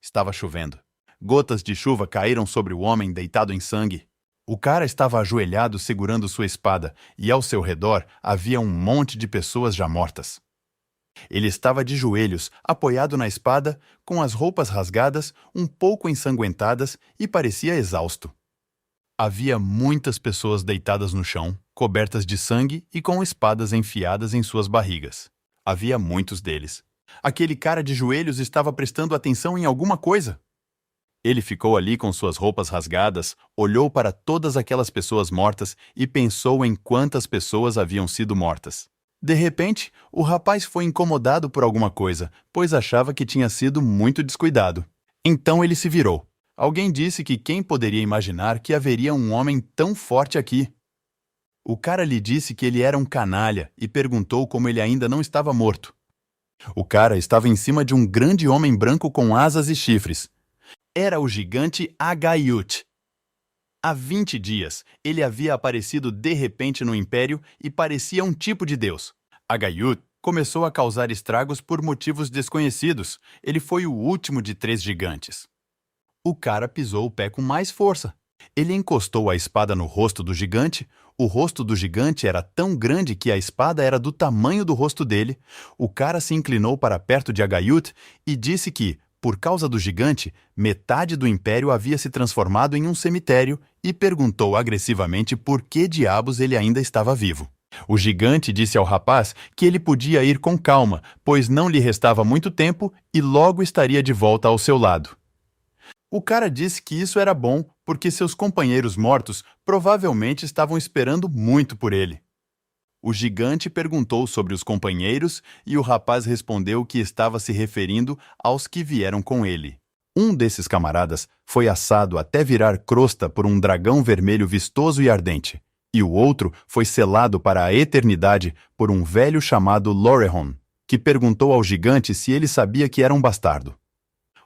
Estava chovendo. Gotas de chuva caíram sobre o homem deitado em sangue. O cara estava ajoelhado segurando sua espada e ao seu redor havia um monte de pessoas já mortas. Ele estava de joelhos, apoiado na espada, com as roupas rasgadas, um pouco ensanguentadas e parecia exausto. Havia muitas pessoas deitadas no chão, cobertas de sangue e com espadas enfiadas em suas barrigas. Havia muitos deles. Aquele cara de joelhos estava prestando atenção em alguma coisa. Ele ficou ali com suas roupas rasgadas, olhou para todas aquelas pessoas mortas e pensou em quantas pessoas haviam sido mortas. De repente, o rapaz foi incomodado por alguma coisa, pois achava que tinha sido muito descuidado. Então ele se virou. Alguém disse que quem poderia imaginar que haveria um homem tão forte aqui? O cara lhe disse que ele era um canalha e perguntou como ele ainda não estava morto. O cara estava em cima de um grande homem branco com asas e chifres. Era o gigante Agaiut. Há 20 dias, ele havia aparecido de repente no Império e parecia um tipo de deus. Agaiut começou a causar estragos por motivos desconhecidos. Ele foi o último de 3 gigantes. O cara pisou o pé com mais força. Ele encostou a espada no rosto do gigante. O rosto do gigante era tão grande que a espada era do tamanho do rosto dele. O cara se inclinou para perto de Agaiut e disse que, por causa do gigante, metade do império havia se transformado em um cemitério e perguntou agressivamente por que diabos ele ainda estava vivo. O gigante disse ao rapaz que ele podia ir com calma, pois não lhe restava muito tempo e logo estaria de volta ao seu lado. O cara disse que isso era bom porque seus companheiros mortos provavelmente estavam esperando muito por ele. O gigante perguntou sobre os companheiros e o rapaz respondeu que estava se referindo aos que vieram com ele. Um desses camaradas foi assado até virar crosta por um dragão vermelho vistoso e ardente, e o outro foi selado para a eternidade por um velho chamado Lorehon, que perguntou ao gigante se ele sabia que era um bastardo.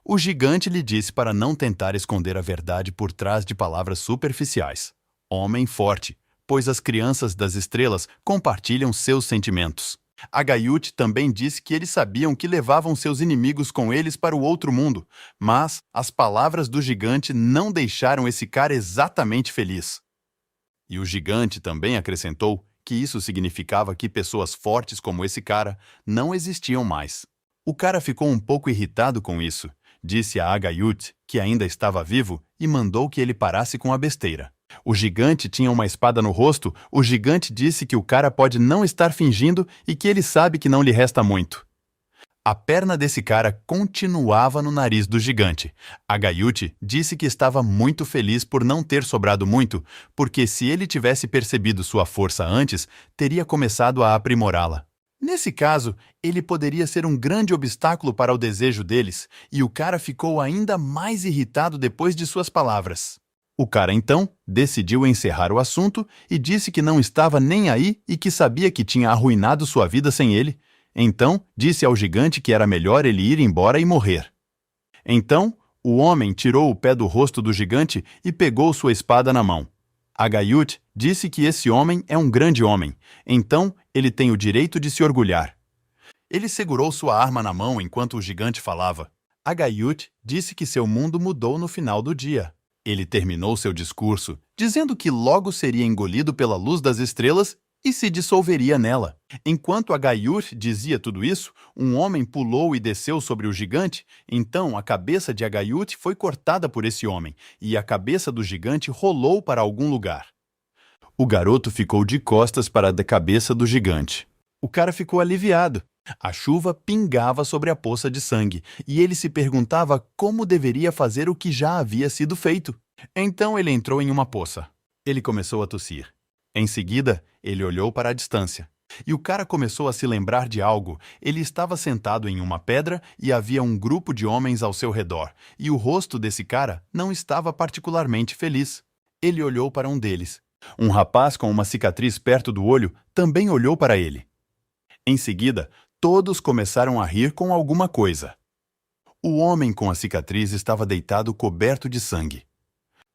O gigante lhe disse para não tentar esconder a verdade por trás de palavras superficiais. Homem forte, pois as crianças das estrelas compartilham seus sentimentos. Agaiut também disse que eles sabiam que levavam seus inimigos com eles para o outro mundo, mas as palavras do gigante não deixaram esse cara exatamente feliz. E o gigante também acrescentou que isso significava que pessoas fortes como esse cara não existiam mais. O cara ficou um pouco irritado com isso, disse a Agaiut que ainda estava vivo e mandou que ele parasse com a besteira. O gigante tinha uma espada no rosto. O gigante disse que o cara pode não estar fingindo e que ele sabe que não lhe resta muito. A perna desse cara continuava no nariz do gigante. Agaiut disse que estava muito feliz por não ter sobrado muito, porque se ele tivesse percebido sua força antes, teria começado a aprimorá-la. Nesse caso, ele poderia ser um grande obstáculo para o desejo deles, e o cara ficou ainda mais irritado depois de suas palavras. O cara, então, decidiu encerrar o assunto e disse que não estava nem aí e que sabia que tinha arruinado sua vida sem ele. Então, disse ao gigante que era melhor ele ir embora e morrer. Então, o homem tirou o pé do rosto do gigante e pegou sua espada na mão. Agaiut disse que esse homem é um grande homem, então ele tem o direito de se orgulhar. Ele segurou sua arma na mão enquanto o gigante falava. Agaiut disse que seu mundo mudou no final do dia. Ele terminou seu discurso, dizendo que logo seria engolido pela luz das estrelas e se dissolveria nela. Enquanto Agaiut dizia tudo isso, um homem pulou e desceu sobre o gigante. Então a cabeça de Agaiut foi cortada por esse homem, e a cabeça do gigante rolou para algum lugar. O garoto ficou de costas para a cabeça do gigante. O cara ficou aliviado. A chuva pingava sobre a poça de sangue, e ele se perguntava como deveria fazer o que já havia sido feito. Então ele entrou em uma poça. Ele começou a tossir. Em seguida, ele olhou para a distância. E o cara começou a se lembrar de algo. Ele estava sentado em uma pedra e havia um grupo de homens ao seu redor, e o rosto desse cara não estava particularmente feliz. Ele olhou para um deles. Um rapaz com uma cicatriz perto do olho também olhou para ele. Em seguida, todos começaram a rir com alguma coisa. O homem com a cicatriz estava deitado coberto de sangue.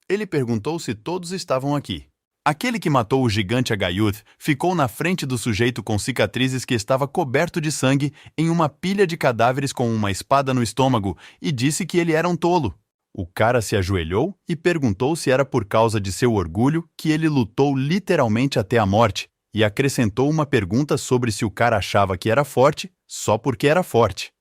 Ele perguntou se todos estavam aqui. Aquele que matou o gigante Agayuth ficou na frente do sujeito com cicatrizes que estava coberto de sangue em uma pilha de cadáveres com uma espada no estômago e disse que ele era um tolo. O cara se ajoelhou e perguntou se era por causa de seu orgulho que ele lutou literalmente até a morte, e acrescentou uma pergunta sobre se o cara achava que era forte só porque era forte.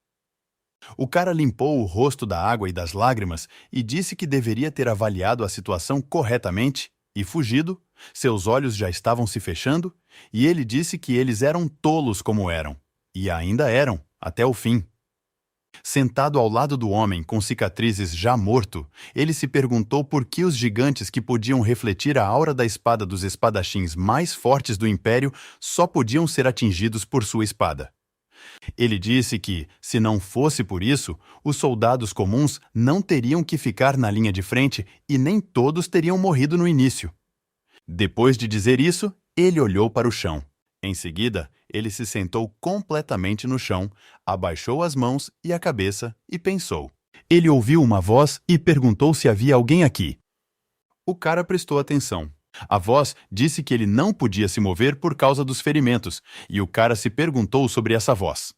O cara limpou o rosto da água e das lágrimas e disse que deveria ter avaliado a situação corretamente e fugido. Seus olhos já estavam se fechando e ele disse que eles eram tolos como eram, e ainda eram, até o fim. Sentado ao lado do homem com cicatrizes já morto, ele se perguntou por que os gigantes que podiam refletir a aura da espada dos espadachins mais fortes do Império só podiam ser atingidos por sua espada. Ele disse que, se não fosse por isso, os soldados comuns não teriam que ficar na linha de frente e nem todos teriam morrido no início. Depois de dizer isso, ele olhou para o chão. Em seguida, ele se sentou completamente no chão, abaixou as mãos e a cabeça e pensou. Ele ouviu uma voz e perguntou se havia alguém aqui. O cara prestou atenção. A voz disse que ele não podia se mover por causa dos ferimentos, e o cara se perguntou sobre essa voz.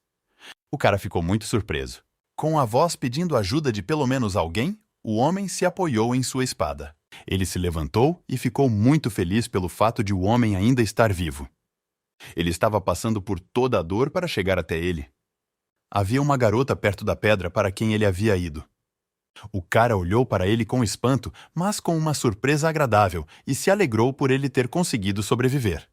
O cara ficou muito surpreso. Com a voz pedindo ajuda de pelo menos alguém, o homem se apoiou em sua espada. Ele se levantou e ficou muito feliz pelo fato de o homem ainda estar vivo. Ele estava passando por toda a dor para chegar até ele. Havia uma garota perto da pedra para quem ele havia ido. O cara olhou para ele com espanto, mas com uma surpresa agradável, e se alegrou por ele ter conseguido sobreviver.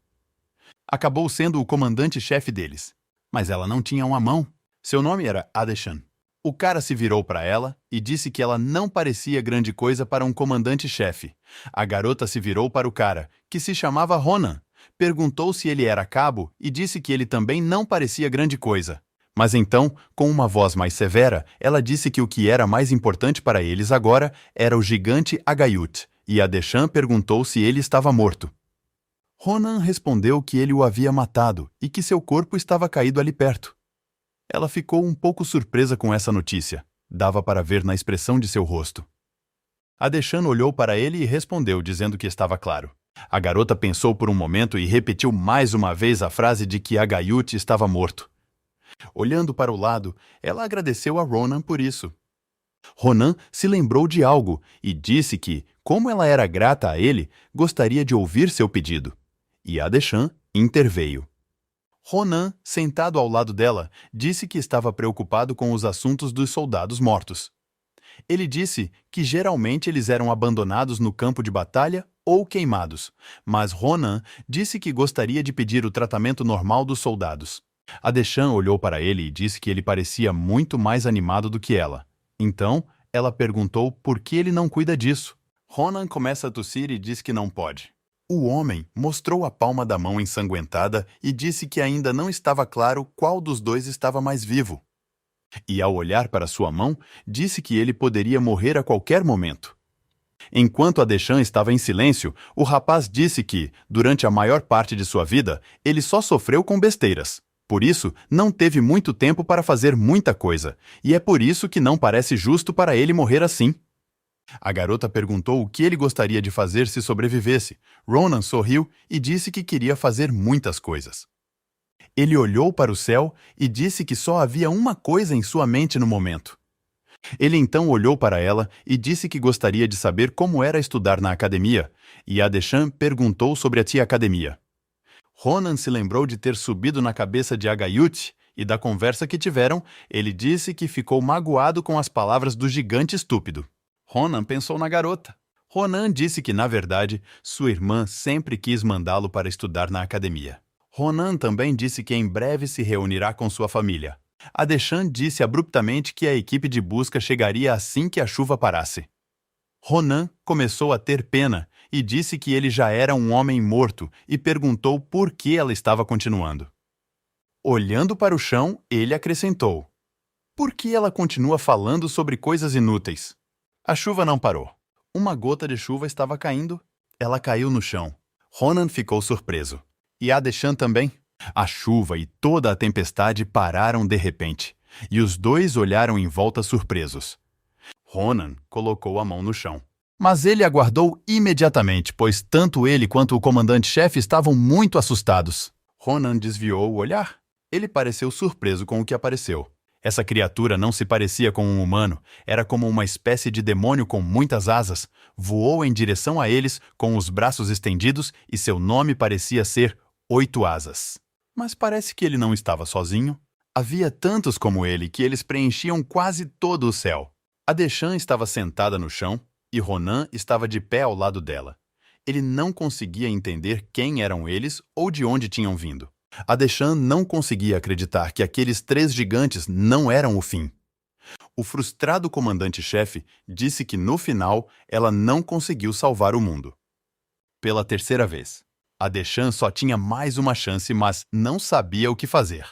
Acabou sendo o comandante-chefe deles, mas ela não tinha uma mão. Seu nome era Adeshan. O cara se virou para ela e disse que ela não parecia grande coisa para um comandante-chefe. A garota se virou para o cara, que se chamava Ronan. Perguntou se ele era cabo e disse que ele também não parecia grande coisa. Mas então, com uma voz mais severa, ela disse que o que era mais importante para eles agora era o gigante Agayuth, e Adeshan perguntou se ele estava morto. Ronan respondeu que ele o havia matado e que seu corpo estava caído ali perto. Ela ficou um pouco surpresa com essa notícia. Dava para ver na expressão de seu rosto. Adeshan olhou para ele e respondeu, dizendo que estava claro. A garota pensou por um momento e repetiu mais uma vez a frase de que Agayuth estava morto. Olhando para o lado, ela agradeceu a Ronan por isso. Ronan se lembrou de algo e disse que, como ela era grata a ele, gostaria de ouvir seu pedido. E Adeshan interveio. Ronan, sentado ao lado dela, disse que estava preocupado com os assuntos dos soldados mortos. Ele disse que geralmente eles eram abandonados no campo de batalha ou queimados, mas Ronan disse que gostaria de pedir o tratamento normal dos soldados. Adeshan olhou para ele e disse que ele parecia muito mais animado do que ela. Então, ela perguntou por que ele não cuida disso. Ronan começa a tossir e diz que não pode. O homem mostrou a palma da mão ensanguentada e disse que ainda não estava claro qual dos dois estava mais vivo. E ao olhar para sua mão, disse que ele poderia morrer a qualquer momento. Enquanto Adeshan estava em silêncio, o rapaz disse que, durante a maior parte de sua vida, ele só sofreu com besteiras. Por isso, não teve muito tempo para fazer muita coisa, e é por isso que não parece justo para ele morrer assim. A garota perguntou o que ele gostaria de fazer se sobrevivesse. Ronan sorriu e disse que queria fazer muitas coisas. Ele olhou para o céu e disse que só havia uma coisa em sua mente no momento. Ele então olhou para ela e disse que gostaria de saber como era estudar na academia, e Adeshan perguntou sobre a tia academia. Ronan se lembrou de ter subido na cabeça de Agayuth, e da conversa que tiveram, ele disse que ficou magoado com as palavras do gigante estúpido. Ronan pensou na garota. Ronan disse que, na verdade, sua irmã sempre quis mandá-lo para estudar na academia. Ronan também disse que em breve se reunirá com sua família. Adeshan disse abruptamente que a equipe de busca chegaria assim que a chuva parasse. Ronan começou a ter pena e disse que ele já era um homem morto e perguntou por que ela estava continuando. Olhando para o chão, ele acrescentou: "Por que ela continua falando sobre coisas inúteis?" A chuva não parou. Uma gota de chuva estava caindo. Ela caiu no chão. Ronan ficou surpreso. E Adeshan também. A chuva e toda a tempestade pararam de repente, e os dois olharam em volta surpresos. Ronan colocou a mão no chão. Mas ele aguardou imediatamente, pois tanto ele quanto o comandante-chefe estavam muito assustados. Ronan desviou o olhar. Ele pareceu surpreso com o que apareceu. Essa criatura não se parecia com um humano, era como uma espécie de demônio com muitas asas. Voou em direção a eles com os braços estendidos e seu nome parecia ser 8 Asas. Mas parece que ele não estava sozinho. Havia tantos como ele que eles preenchiam quase todo o céu. Adeshan estava sentada no chão e Ronan estava de pé ao lado dela. Ele não conseguia entender quem eram eles ou de onde tinham vindo. Adeshan não conseguia acreditar que aqueles 3 gigantes não eram o fim. O frustrado comandante-chefe disse que no final ela não conseguiu salvar o mundo. Pela terceira vez, Adeshan só tinha mais uma chance, mas não sabia o que fazer.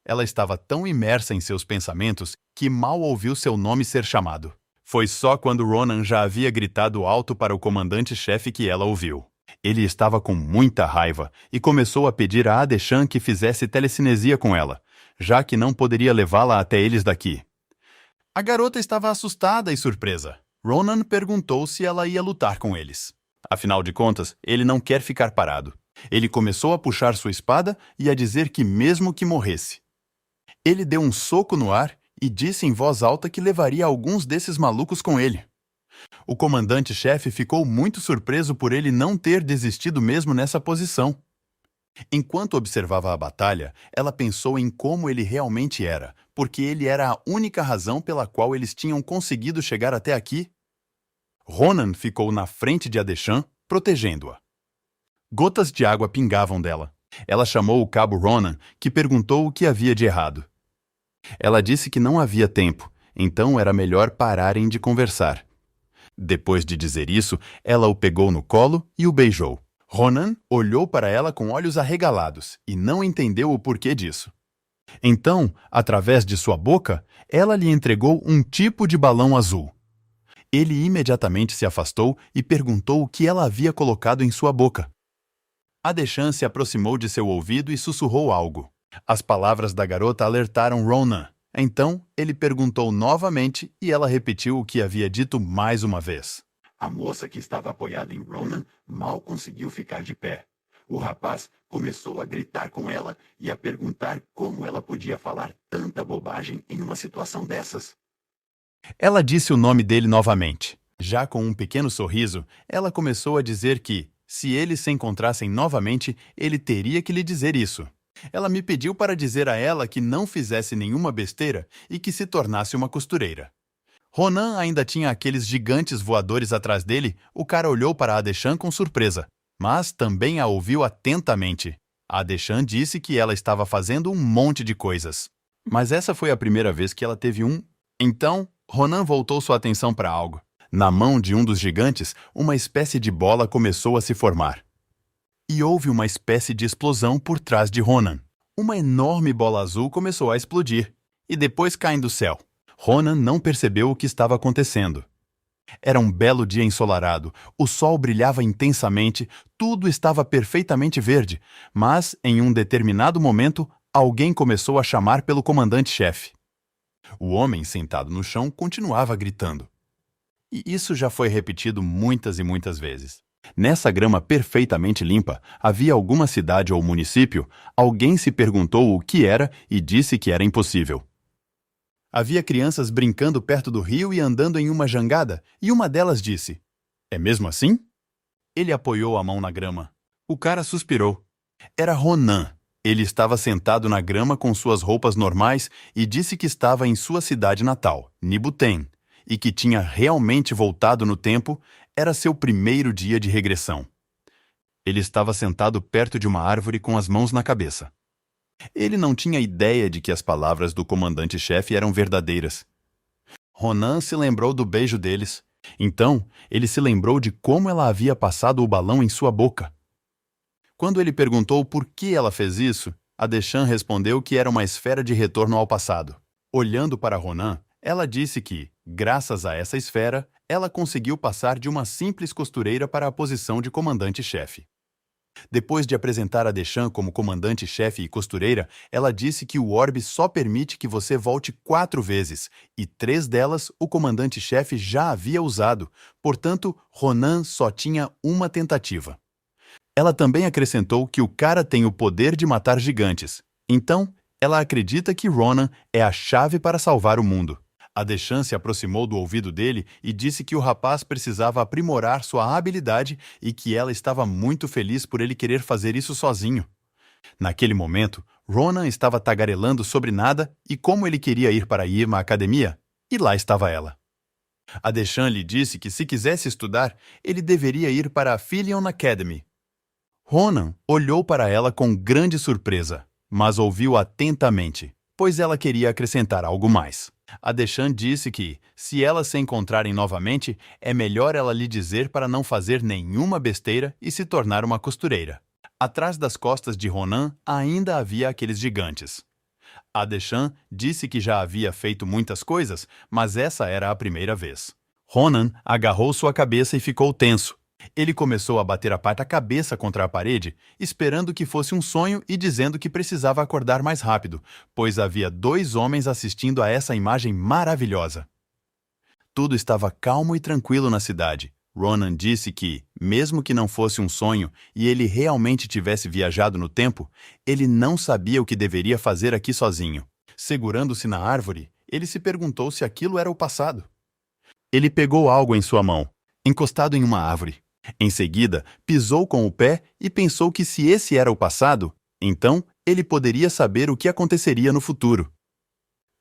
Ela estava tão imersa em seus pensamentos que mal ouviu seu nome ser chamado. Foi só quando Ronan já havia gritado alto para o comandante-chefe que ela ouviu. Ele estava com muita raiva e começou a pedir a Adeshan que fizesse telecinesia com ela, já que não poderia levá-la até eles daqui. A garota estava assustada e surpresa. Ronan perguntou se ela ia lutar com eles. Afinal de contas, ele não quer ficar parado. Ele começou a puxar sua espada e a dizer que mesmo que morresse. Ele deu um soco no ar e disse em voz alta que levaria alguns desses malucos com ele. O comandante-chefe ficou muito surpreso por ele não ter desistido mesmo nessa posição. Enquanto observava a batalha, ela pensou em como ele realmente era, porque ele era a única razão pela qual eles tinham conseguido chegar até aqui. Ronan ficou na frente de Adeshan, protegendo-a. Gotas de água pingavam dela. Ela chamou o cabo Ronan, que perguntou o que havia de errado. Ela disse que não havia tempo, então era melhor pararem de conversar. Depois de dizer isso, ela o pegou no colo e o beijou. Ronan olhou para ela com olhos arregalados e não entendeu o porquê disso. Então, através de sua boca, ela lhe entregou um tipo de balão azul. Ele imediatamente se afastou e perguntou o que ela havia colocado em sua boca. Adeshan se aproximou de seu ouvido e sussurrou algo. As palavras da garota alertaram Ronan. Então, ele perguntou novamente e ela repetiu o que havia dito mais uma vez. A moça que estava apoiada em Ronan mal conseguiu ficar de pé. O rapaz começou a gritar com ela e a perguntar como ela podia falar tanta bobagem em uma situação dessas. Ela disse o nome dele novamente. Já com um pequeno sorriso, ela começou a dizer que, se eles se encontrassem novamente, ele teria que lhe dizer isso. Ela me pediu para dizer a ela que não fizesse nenhuma besteira e que se tornasse uma costureira. Ronan ainda tinha aqueles gigantes voadores atrás dele. O cara olhou para Adeshan com surpresa, mas também a ouviu atentamente. Adeshan disse que ela estava fazendo um monte de coisas. Mas essa foi a primeira vez que ela teve um... Então, Ronan voltou sua atenção para algo. Na mão de um dos gigantes, uma espécie de bola começou a se formar. E houve uma espécie de explosão por trás de Ronan. Uma enorme bola azul começou a explodir, e depois cair do céu. Ronan não percebeu o que estava acontecendo. Era um belo dia ensolarado, o sol brilhava intensamente, tudo estava perfeitamente verde, mas, em um determinado momento, alguém começou a chamar pelo comandante-chefe. O homem sentado no chão continuava gritando. E isso já foi repetido muitas e muitas vezes. Nessa grama perfeitamente limpa, havia alguma cidade ou município, alguém se perguntou o que era e disse que era impossível. Havia crianças brincando perto do rio e andando em uma jangada, e uma delas disse, "É mesmo assim?" Ele apoiou a mão na grama. O cara suspirou. Era Ronan. Ele estava sentado na grama com suas roupas normais e disse que estava em sua cidade natal, Nibuten, e que tinha realmente voltado no tempo. Era seu primeiro dia de regressão. Ele estava sentado perto de uma árvore com as mãos na cabeça. Ele não tinha ideia de que as palavras do comandante-chefe eram verdadeiras. Ronan se lembrou do beijo deles. Então, ele se lembrou de como ela havia passado o balão em sua boca. Quando ele perguntou por que ela fez isso, Adeshan respondeu que era uma esfera de retorno ao passado. Olhando para Ronan, ela disse que, graças a essa esfera, ela conseguiu passar de uma simples costureira para a posição de comandante-chefe. Depois de apresentar a Deshan como comandante-chefe e costureira, ela disse que o orbe só permite que você volte 4 vezes, e 3 delas o comandante-chefe já havia usado, portanto, Ronan só tinha uma tentativa. Ela também acrescentou que o cara tem o poder de matar gigantes, então ela acredita que Ronan é a chave para salvar o mundo. A Deshan se aproximou do ouvido dele e disse que o rapaz precisava aprimorar sua habilidade e que ela estava muito feliz por ele querer fazer isso sozinho. Naquele momento, Ronan estava tagarelando sobre nada e como ele queria ir para a Yima Academia, e lá estava ela. A Deshan lhe disse que se quisesse estudar, ele deveria ir para a Philion Academy. Ronan olhou para ela com grande surpresa, mas ouviu atentamente, pois ela queria acrescentar algo mais. A Deshan disse que, se elas se encontrarem novamente, é melhor ela lhe dizer para não fazer nenhuma besteira e se tornar uma costureira. Atrás das costas de Ronan ainda havia aqueles gigantes. A Deshan disse que já havia feito muitas coisas, mas essa era a primeira vez. Ronan agarrou sua cabeça e ficou tenso. Ele começou a bater a cabeça contra a parede, esperando que fosse um sonho e dizendo que precisava acordar mais rápido, pois havia 2 homens assistindo a essa imagem maravilhosa. Tudo estava calmo e tranquilo na cidade. Ronan disse que, mesmo que não fosse um sonho e ele realmente tivesse viajado no tempo, ele não sabia o que deveria fazer aqui sozinho. Segurando-se na árvore, ele se perguntou se aquilo era o passado. Ele pegou algo em sua mão, encostado em uma árvore. Em seguida, pisou com o pé e pensou que se esse era o passado, então ele poderia saber o que aconteceria no futuro.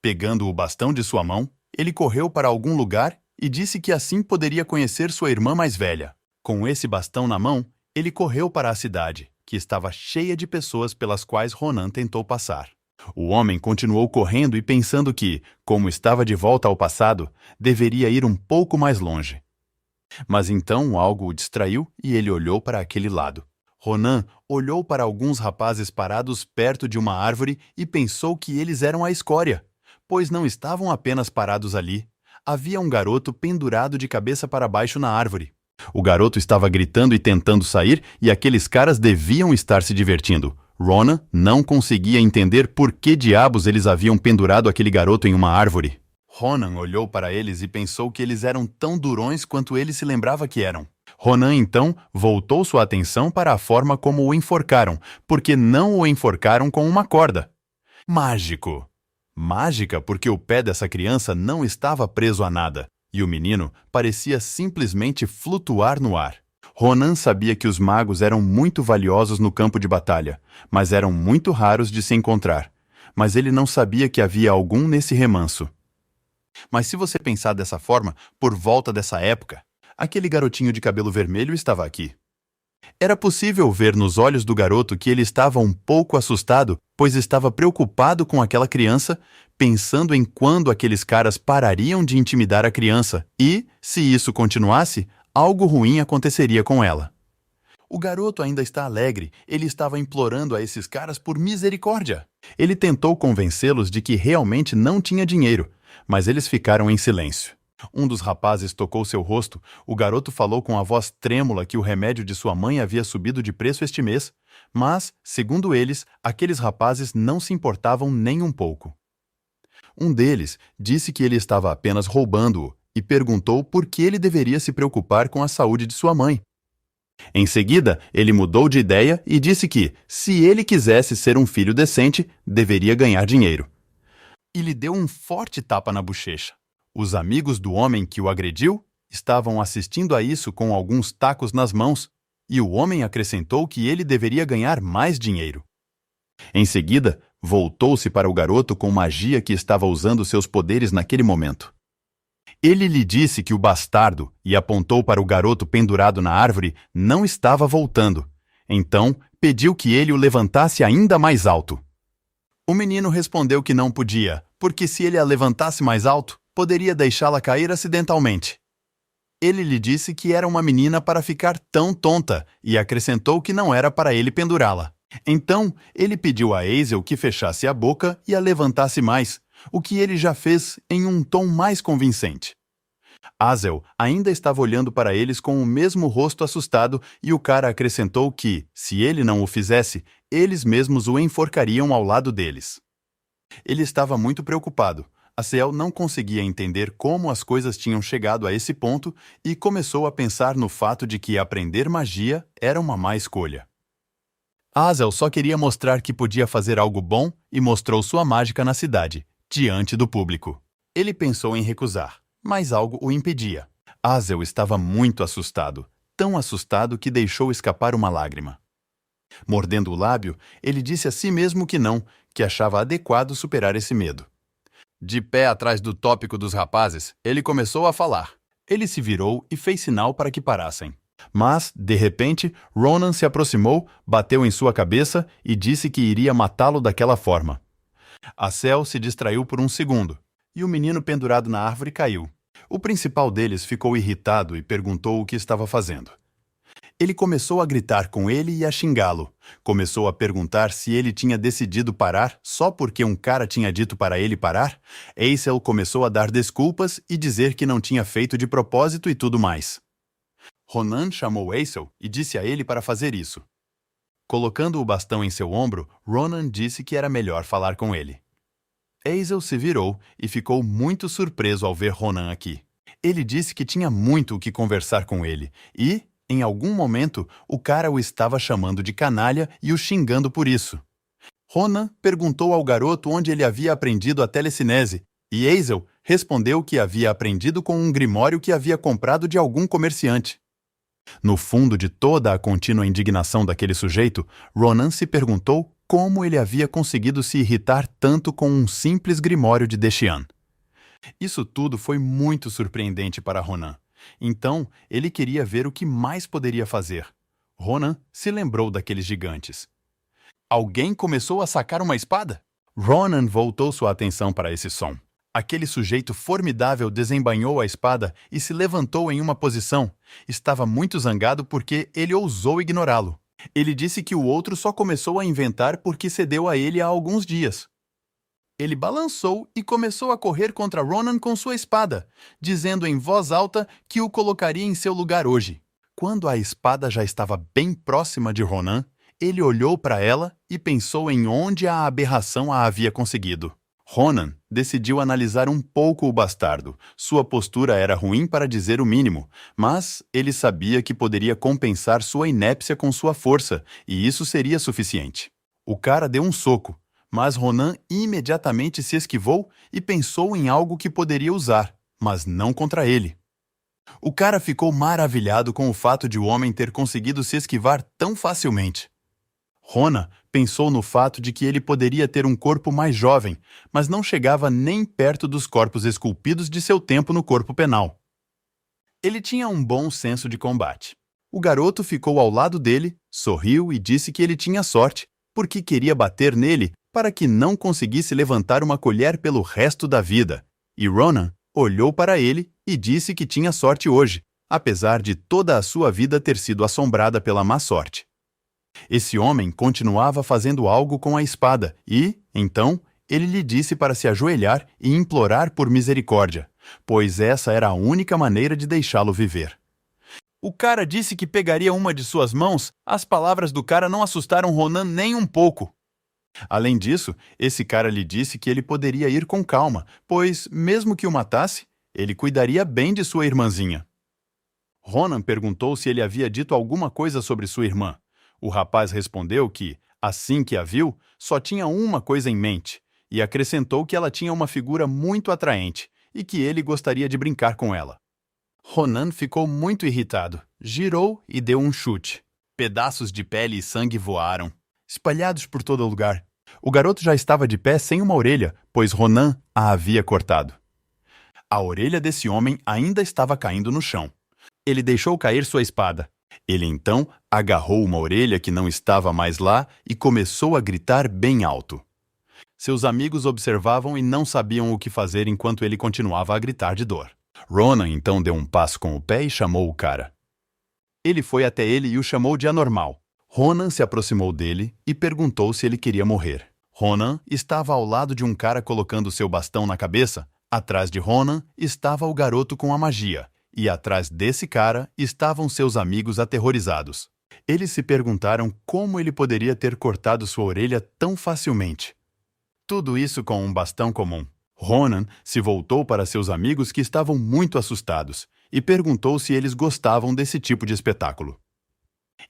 Pegando o bastão de sua mão, ele correu para algum lugar e disse que assim poderia conhecer sua irmã mais velha. Com esse bastão na mão, ele correu para a cidade, que estava cheia de pessoas pelas quais Ronan tentou passar. O homem continuou correndo e pensando que, como estava de volta ao passado, deveria ir um pouco mais longe. Mas então algo o distraiu e ele olhou para aquele lado. Ronan olhou para alguns rapazes parados perto de uma árvore e pensou que eles eram a escória, pois não estavam apenas parados ali. Havia um garoto pendurado de cabeça para baixo na árvore. O garoto estava gritando e tentando sair e aqueles caras deviam estar se divertindo. Ronan não conseguia entender por que diabos eles haviam pendurado aquele garoto em uma árvore. Ronan olhou para eles e pensou que eles eram tão durões quanto ele se lembrava que eram. Ronan, então, voltou sua atenção para a forma como o enforcaram, porque não o enforcaram com uma corda. Mágico! Mágica porque o pé dessa criança não estava preso a nada, e o menino parecia simplesmente flutuar no ar. Ronan sabia que os magos eram muito valiosos no campo de batalha, mas eram muito raros de se encontrar. Mas ele não sabia que havia algum nesse remanso. Mas se você pensar dessa forma, por volta dessa época, aquele garotinho de cabelo vermelho estava aqui. Era possível ver nos olhos do garoto que ele estava um pouco assustado, pois estava preocupado com aquela criança, pensando em quando aqueles caras parariam de intimidar a criança e, se isso continuasse, algo ruim aconteceria com ela. O garoto ainda está alegre, ele estava implorando a esses caras por misericórdia. Ele tentou convencê-los de que realmente não tinha dinheiro, mas eles ficaram em silêncio. Um dos rapazes tocou seu rosto. O garoto falou com a voz trêmula que o remédio de sua mãe havia subido de preço este mês, mas, segundo eles, aqueles rapazes não se importavam nem um pouco. Um deles disse que ele estava apenas roubando-o e perguntou por que ele deveria se preocupar com a saúde de sua mãe. Em seguida, ele mudou de ideia e disse que, se ele quisesse ser um filho decente, deveria ganhar dinheiro. E lhe deu um forte tapa na bochecha. Os amigos do homem que o agrediu estavam assistindo a isso com alguns tacos nas mãos, e o homem acrescentou que ele deveria ganhar mais dinheiro. Em seguida, voltou-se para o garoto com magia que estava usando seus poderes naquele momento. Ele lhe disse que o bastardo, e apontou para o garoto pendurado na árvore, não estava voltando. Então, pediu que ele o levantasse ainda mais alto. O menino respondeu que não podia, porque se ele a levantasse mais alto, poderia deixá-la cair acidentalmente. Ele lhe disse que era uma menina para ficar tão tonta e acrescentou que não era para ele pendurá-la. Então, ele pediu a Hazel que fechasse a boca e a levantasse mais, o que ele já fez em um tom mais convincente. Azel ainda estava olhando para eles com o mesmo rosto assustado e o cara acrescentou que, se ele não o fizesse, eles mesmos o enforcariam ao lado deles. Ele estava muito preocupado. Azel não conseguia entender como as coisas tinham chegado a esse ponto e começou a pensar no fato de que aprender magia era uma má escolha. Azel só queria mostrar que podia fazer algo bom e mostrou sua mágica na cidade, diante do público. Ele pensou em recusar, mas algo o impedia. Azel estava muito assustado, tão assustado que deixou escapar uma lágrima. Mordendo o lábio, ele disse a si mesmo que não, que achava adequado superar esse medo. De pé atrás do tópico dos rapazes, ele começou a falar. Ele se virou e fez sinal para que parassem. Mas, de repente, Ronan se aproximou, bateu em sua cabeça e disse que iria matá-lo daquela forma. Azel se distraiu por um segundo, e o menino pendurado na árvore caiu. O principal deles ficou irritado e perguntou o que estava fazendo. Ele começou a gritar com ele e a xingá-lo. Começou a perguntar se ele tinha decidido parar só porque um cara tinha dito para ele parar. Azel começou a dar desculpas e dizer que não tinha feito de propósito e tudo mais. Ronan chamou Azel e disse a ele para fazer isso. Colocando o bastão em seu ombro, Ronan disse que era melhor falar com ele. Azel se virou e ficou muito surpreso ao ver Ronan aqui. Ele disse que tinha muito o que conversar com ele e, em algum momento, o cara o estava chamando de canalha e o xingando por isso. Ronan perguntou ao garoto onde ele havia aprendido a telecinese e Azel respondeu que havia aprendido com um grimório que havia comprado de algum comerciante. No fundo de toda a contínua indignação daquele sujeito, Ronan se perguntou como ele havia conseguido se irritar tanto com um simples grimório de Deshian. Isso tudo foi muito surpreendente para Ronan. Então, ele queria ver o que mais poderia fazer. Ronan se lembrou daqueles gigantes. Alguém começou a sacar uma espada? Ronan voltou sua atenção para esse som. Aquele sujeito formidável desembainhou a espada e se levantou em uma posição. Estava muito zangado porque ele ousou ignorá-lo. Ele disse que o outro só começou a inventar porque cedeu a ele há alguns dias. Ele balançou e começou a correr contra Ronan com sua espada, dizendo em voz alta que o colocaria em seu lugar hoje. Quando a espada já estava bem próxima de Ronan, ele olhou para ela e pensou em onde a aberração a havia conseguido. Ronan decidiu analisar um pouco o bastardo. Sua postura era ruim para dizer o mínimo, mas ele sabia que poderia compensar sua inépcia com sua força, e isso seria suficiente. O cara deu um soco, mas Ronan imediatamente se esquivou e pensou em algo que poderia usar, mas não contra ele. O cara ficou maravilhado com o fato de o homem ter conseguido se esquivar tão facilmente. Ronan pensou no fato de que ele poderia ter um corpo mais jovem, mas não chegava nem perto dos corpos esculpidos de seu tempo no corpo penal. Ele tinha um bom senso de combate. O garoto ficou ao lado dele, sorriu e disse que ele tinha sorte, porque queria bater nele para que não conseguisse levantar uma colher pelo resto da vida. E Ronan olhou para ele e disse que tinha sorte hoje, apesar de toda a sua vida ter sido assombrada pela má sorte. Esse homem continuava fazendo algo com a espada e, então, ele lhe disse para se ajoelhar e implorar por misericórdia, pois essa era a única maneira de deixá-lo viver. O cara disse que pegaria uma de suas mãos. As palavras do cara não assustaram Ronan nem um pouco. Além disso, esse cara lhe disse que ele poderia ir com calma, pois, mesmo que o matasse, ele cuidaria bem de sua irmãzinha. Ronan perguntou se ele havia dito alguma coisa sobre sua irmã. O rapaz respondeu que, assim que a viu, só tinha uma coisa em mente, e acrescentou que ela tinha uma figura muito atraente e que ele gostaria de brincar com ela. Ronan ficou muito irritado, girou e deu um chute. Pedaços de pele e sangue voaram, espalhados por todo lugar. O garoto já estava de pé sem uma orelha, pois Ronan a havia cortado. A orelha desse homem ainda estava caindo no chão. Ele deixou cair sua espada. Ele então agarrou uma orelha que não estava mais lá e começou a gritar bem alto. Seus amigos observavam e não sabiam o que fazer enquanto ele continuava a gritar de dor. Ronan então deu um passo com o pé e chamou o cara. Ele foi até ele e o chamou de anormal. Ronan se aproximou dele e perguntou se ele queria morrer. Ronan estava ao lado de um cara colocando seu bastão na cabeça, Atrás de Ronan estava o garoto com a magia, e atrás desse cara estavam seus amigos aterrorizados. Eles se perguntaram como ele poderia ter cortado sua orelha tão facilmente. Tudo isso com um bastão comum. Ronan se voltou para seus amigos que estavam muito assustados e perguntou se eles gostavam desse tipo de espetáculo.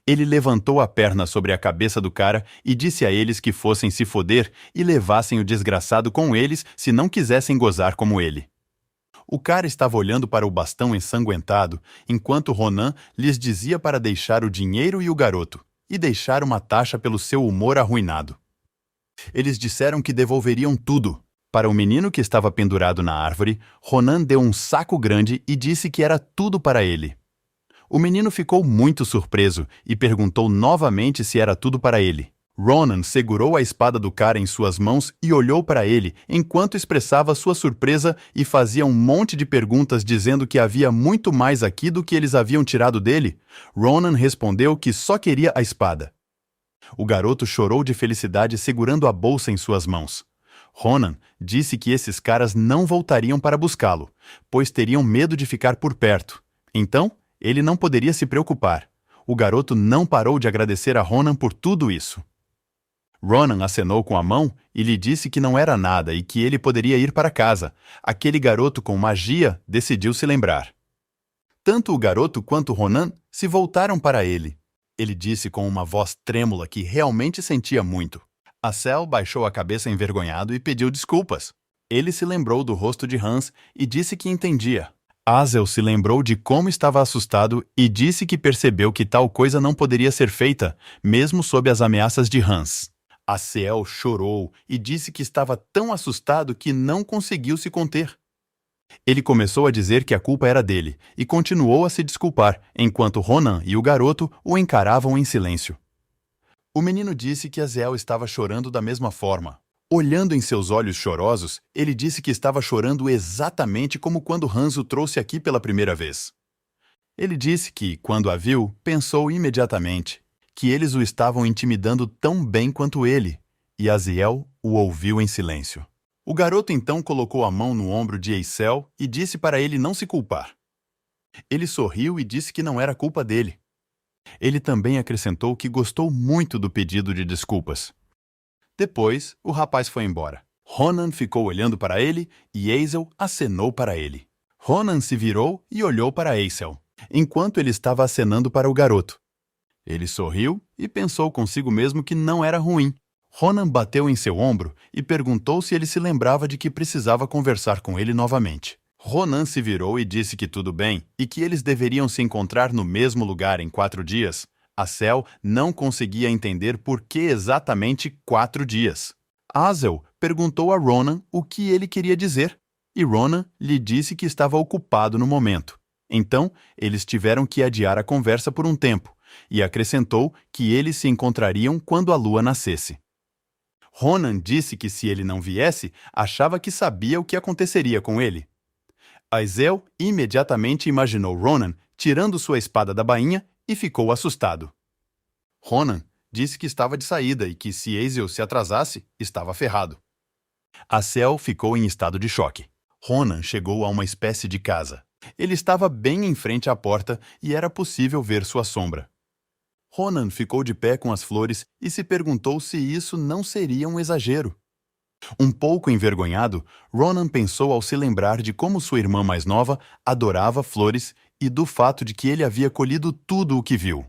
Ele levantou a perna sobre a cabeça do cara e disse a eles que fossem se foder e levassem o desgraçado com eles se não quisessem gozar como ele. O cara estava olhando para o bastão ensanguentado, enquanto Ronan lhes dizia para deixar o dinheiro e o garoto, e deixar uma taxa pelo seu humor arruinado. Eles disseram que devolveriam tudo. Para o menino que estava pendurado na árvore, Ronan deu um saco grande e disse que era tudo para ele. O menino ficou muito surpreso e perguntou novamente se era tudo para ele. Ronan segurou a espada do cara em suas mãos e olhou para ele enquanto expressava sua surpresa e fazia um monte de perguntas dizendo que havia muito mais aqui do que eles haviam tirado dele. Ronan respondeu que só queria a espada. O garoto chorou de felicidade segurando a bolsa em suas mãos. Ronan disse que esses caras não voltariam para buscá-lo, pois teriam medo de ficar por perto. Então, ele não poderia se preocupar. O garoto não parou de agradecer a Ronan por tudo isso. Ronan acenou com a mão e lhe disse que não era nada e que ele poderia ir para casa. Aquele garoto com magia decidiu se lembrar. Tanto o garoto quanto Ronan se voltaram para ele. Ele disse com uma voz trêmula que realmente sentia muito. Hazel baixou a cabeça envergonhado e pediu desculpas. Ele se lembrou do rosto de Hans e disse que entendia. Hazel se lembrou de como estava assustado e disse que percebeu que tal coisa não poderia ser feita, mesmo sob as ameaças de Hans. Hazel chorou e disse que estava tão assustado que não conseguiu se conter. Ele começou a dizer que a culpa era dele e continuou a se desculpar, enquanto Ronan e o garoto o encaravam em silêncio. O menino disse que Hazel estava chorando da mesma forma. Olhando em seus olhos chorosos, ele disse que estava chorando exatamente como quando Hans o trouxe aqui pela primeira vez. Ele disse que, quando a viu, pensou imediatamente que eles o estavam intimidando tão bem quanto ele, e Hazel o ouviu em silêncio. O garoto então colocou a mão no ombro de Hazel e disse para ele não se culpar. Ele sorriu e disse que não era culpa dele. Ele também acrescentou que gostou muito do pedido de desculpas. Depois, o rapaz foi embora. Ronan ficou olhando para ele e Hazel acenou para ele. Ronan se virou e olhou para Hazel, enquanto ele estava acenando para o garoto. Ele sorriu e pensou consigo mesmo que não era ruim. Ronan bateu em seu ombro e perguntou se ele se lembrava de que precisava conversar com ele novamente. Ronan se virou e disse que tudo bem e que eles deveriam se encontrar no mesmo lugar em 4 dias. Hazel não conseguia entender por que exatamente 4 dias. Hazel perguntou a Ronan o que ele queria dizer, e Ronan lhe disse que estava ocupado no momento. Então, eles tiveram que adiar a conversa por um tempo, e acrescentou que eles se encontrariam quando a lua nascesse. Ronan disse que se ele não viesse, achava que sabia o que aconteceria com ele. Hazel imediatamente imaginou Ronan tirando sua espada da bainha e ficou assustado. Ronan disse que estava de saída e que se Hazel se atrasasse, estava ferrado. Hazel ficou em estado de choque. Ronan chegou a uma espécie de casa. Ele estava bem em frente à porta e era possível ver sua sombra. Ronan ficou de pé com as flores e se perguntou se isso não seria um exagero. Um pouco envergonhado, Ronan pensou ao se lembrar de como sua irmã mais nova adorava flores e do fato de que ele havia colhido tudo o que viu.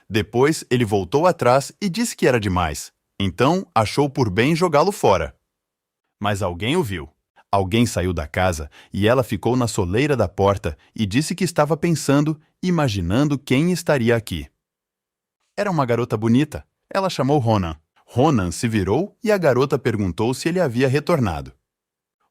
Depois, ele voltou atrás e disse que era demais. Então, achou por bem jogá-lo fora. Mas alguém o viu. Alguém saiu da casa e ela ficou na soleira da porta e disse que estava pensando, imaginando quem estaria aqui. Era uma garota bonita. Ela chamou Ronan. Ronan se virou e a garota perguntou se ele havia retornado.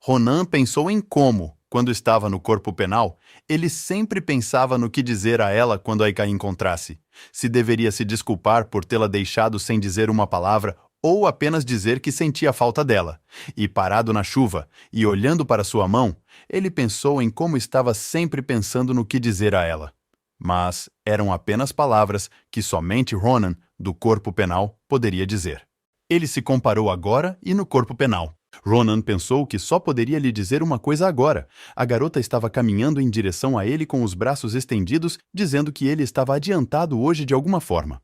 Ronan pensou em como, quando estava no corpo penal, ele sempre pensava no que dizer a ela quando a encontrasse. Se deveria se desculpar por tê-la deixado sem dizer uma palavra ou apenas dizer que sentia falta dela. E parado na chuva e olhando para sua mão, ele pensou em como estava sempre pensando no que dizer a ela. Mas eram apenas palavras que somente Ronan, do corpo penal, poderia dizer. Ele se comparou agora e no corpo penal. Ronan pensou que só poderia lhe dizer uma coisa agora. A garota estava caminhando em direção a ele com os braços estendidos, dizendo que ele estava adiantado hoje de alguma forma.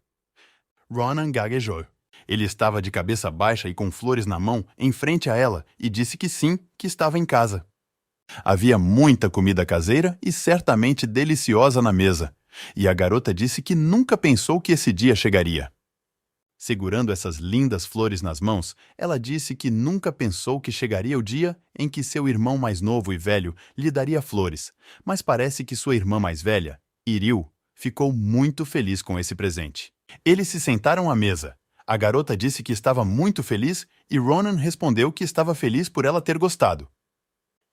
Ronan gaguejou. Ele estava de cabeça baixa e com flores na mão, em frente a ela, e disse que sim, que estava em casa. Havia muita comida caseira e certamente deliciosa na mesa, e a garota disse que nunca pensou que esse dia chegaria. Segurando essas lindas flores nas mãos, ela disse que nunca pensou que chegaria o dia em que seu irmão mais novo e velho lhe daria flores, mas parece que sua irmã mais velha, Iril, ficou muito feliz com esse presente. Eles se sentaram à mesa. A garota disse que estava muito feliz e Ronan respondeu que estava feliz por ela ter gostado.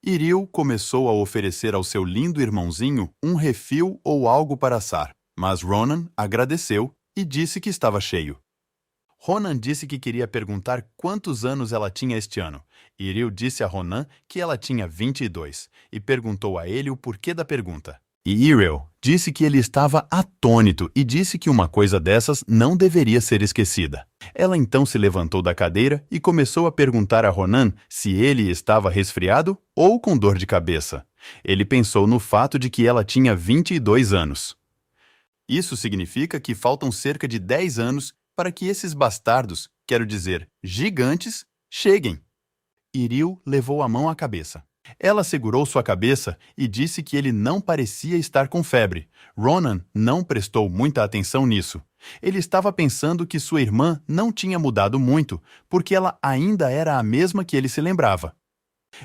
Iril começou a oferecer ao seu lindo irmãozinho um refil ou algo para assar, mas Ronan agradeceu e disse que estava cheio. Ronan disse que queria perguntar quantos anos ela tinha este ano. Iril disse a Ronan que ela tinha 22 e perguntou a ele o porquê da pergunta. E Iril disse que ele estava atônito e disse que uma coisa dessas não deveria ser esquecida. Ela então se levantou da cadeira e começou a perguntar a Ronan se ele estava resfriado ou com dor de cabeça. Ele pensou no fato de que ela tinha 22 anos. Isso significa que faltam cerca de 10 anos para que esses bastardos, quero dizer, gigantes, cheguem. Iril levou a mão à cabeça. Ela segurou sua cabeça e disse que ele não parecia estar com febre. Ronan não prestou muita atenção nisso. Ele estava pensando que sua irmã não tinha mudado muito, porque ela ainda era a mesma que ele se lembrava.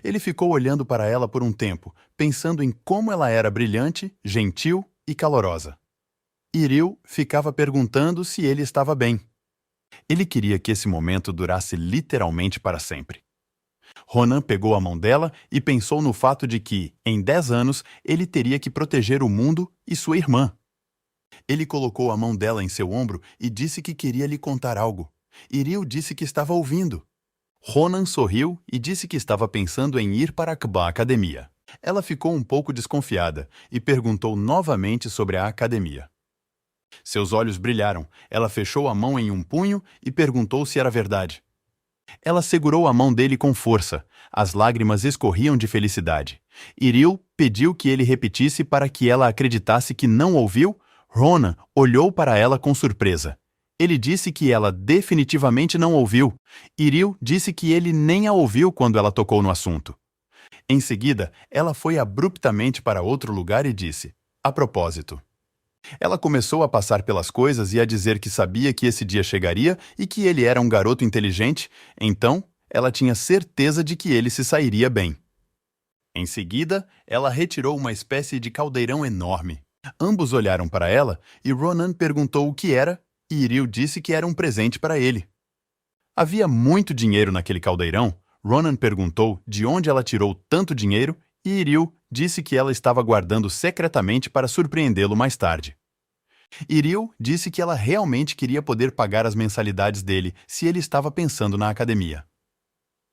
Ele ficou olhando para ela por um tempo, pensando em como ela era brilhante, gentil e calorosa. Iril ficava perguntando se ele estava bem. Ele queria que esse momento durasse literalmente para sempre. Ronan pegou a mão dela e pensou no fato de que, em 10 anos, ele teria que proteger o mundo e sua irmã. Ele colocou a mão dela em seu ombro e disse que queria lhe contar algo. Iril disse que estava ouvindo. Ronan sorriu e disse que estava pensando em ir para a academia. Ela ficou um pouco desconfiada e perguntou novamente sobre a academia. Seus olhos brilharam. Ela fechou a mão em um punho e perguntou se era verdade. Ela segurou a mão dele com força. As lágrimas escorriam de felicidade. Iril pediu que ele repetisse para que ela acreditasse que não ouviu. Ronan olhou para ela com surpresa. Ele disse que ela definitivamente não ouviu. Iril disse que ele nem a ouviu quando ela tocou no assunto. Em seguida, ela foi abruptamente para outro lugar e disse: "A propósito." Ela começou a passar pelas coisas e a dizer que sabia que esse dia chegaria e que ele era um garoto inteligente, então ela tinha certeza de que ele se sairia bem. Em seguida, ela retirou uma espécie de caldeirão enorme. Ambos olharam para ela e Ronan perguntou o que era e Iril disse que era um presente para ele. Havia muito dinheiro naquele caldeirão. Ronan perguntou de onde ela tirou tanto dinheiro e Iril disse que ela estava guardando secretamente para surpreendê-lo mais tarde. Iril disse que ela realmente queria poder pagar as mensalidades dele se ele estava pensando na academia.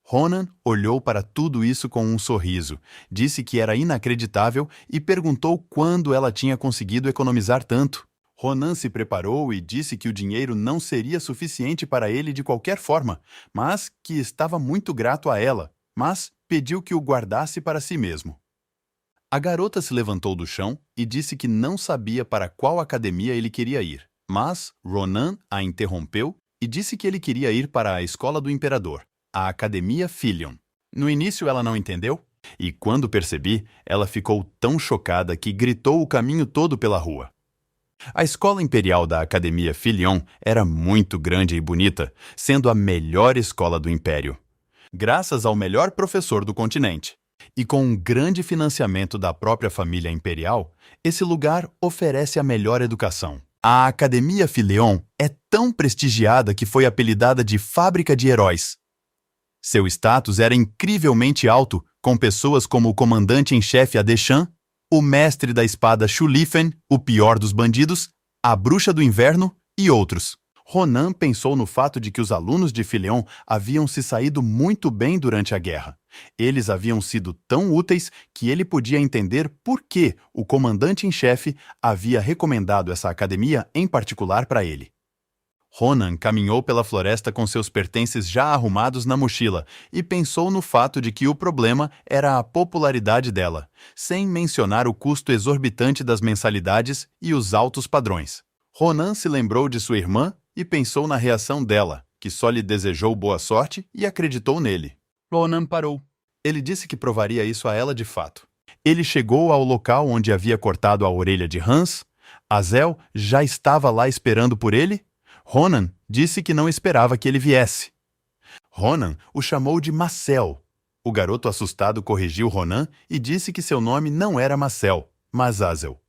Ronan olhou para tudo isso com um sorriso, disse que era inacreditável e perguntou quando ela tinha conseguido economizar tanto. Ronan se preparou e disse que o dinheiro não seria suficiente para ele de qualquer forma, mas que estava muito grato a ela, mas pediu que o guardasse para si mesmo. A garota se levantou do chão e disse que não sabia para qual academia ele queria ir, mas Ronan a interrompeu e disse que ele queria ir para a escola do imperador, a Academia Filion. No início ela não entendeu, e quando percebi, ela ficou tão chocada que gritou o caminho todo pela rua. A escola imperial da Academia Filion era muito grande e bonita, sendo a melhor escola do império, graças ao melhor professor do continente. E com um grande financiamento da própria família imperial, esse lugar oferece a melhor educação. A Academia Filion é tão prestigiada que foi apelidada de Fábrica de Heróis. Seu status era incrivelmente alto, com pessoas como o comandante-em-chefe Adeshan, o mestre da espada Shulifen, o pior dos bandidos, a bruxa do inverno e outros. Ronan pensou no fato de que os alunos de Filion haviam se saído muito bem durante a guerra. Eles haviam sido tão úteis que ele podia entender por que o comandante-em-chefe havia recomendado essa academia em particular para ele. Ronan caminhou pela floresta com seus pertences já arrumados na mochila e pensou no fato de que o problema era a popularidade dela, sem mencionar o custo exorbitante das mensalidades e os altos padrões. Ronan se lembrou de sua irmã e pensou na reação dela, que só lhe desejou boa sorte e acreditou nele. Ronan parou. Ele disse que provaria isso a ela de fato. Ele chegou ao local onde havia cortado a orelha de Hans. Azel já estava lá esperando por ele. Ronan disse que não esperava que ele viesse. Ronan o chamou de Marcel. O garoto assustado corrigiu Ronan e disse que seu nome não era Marcel, mas Azel.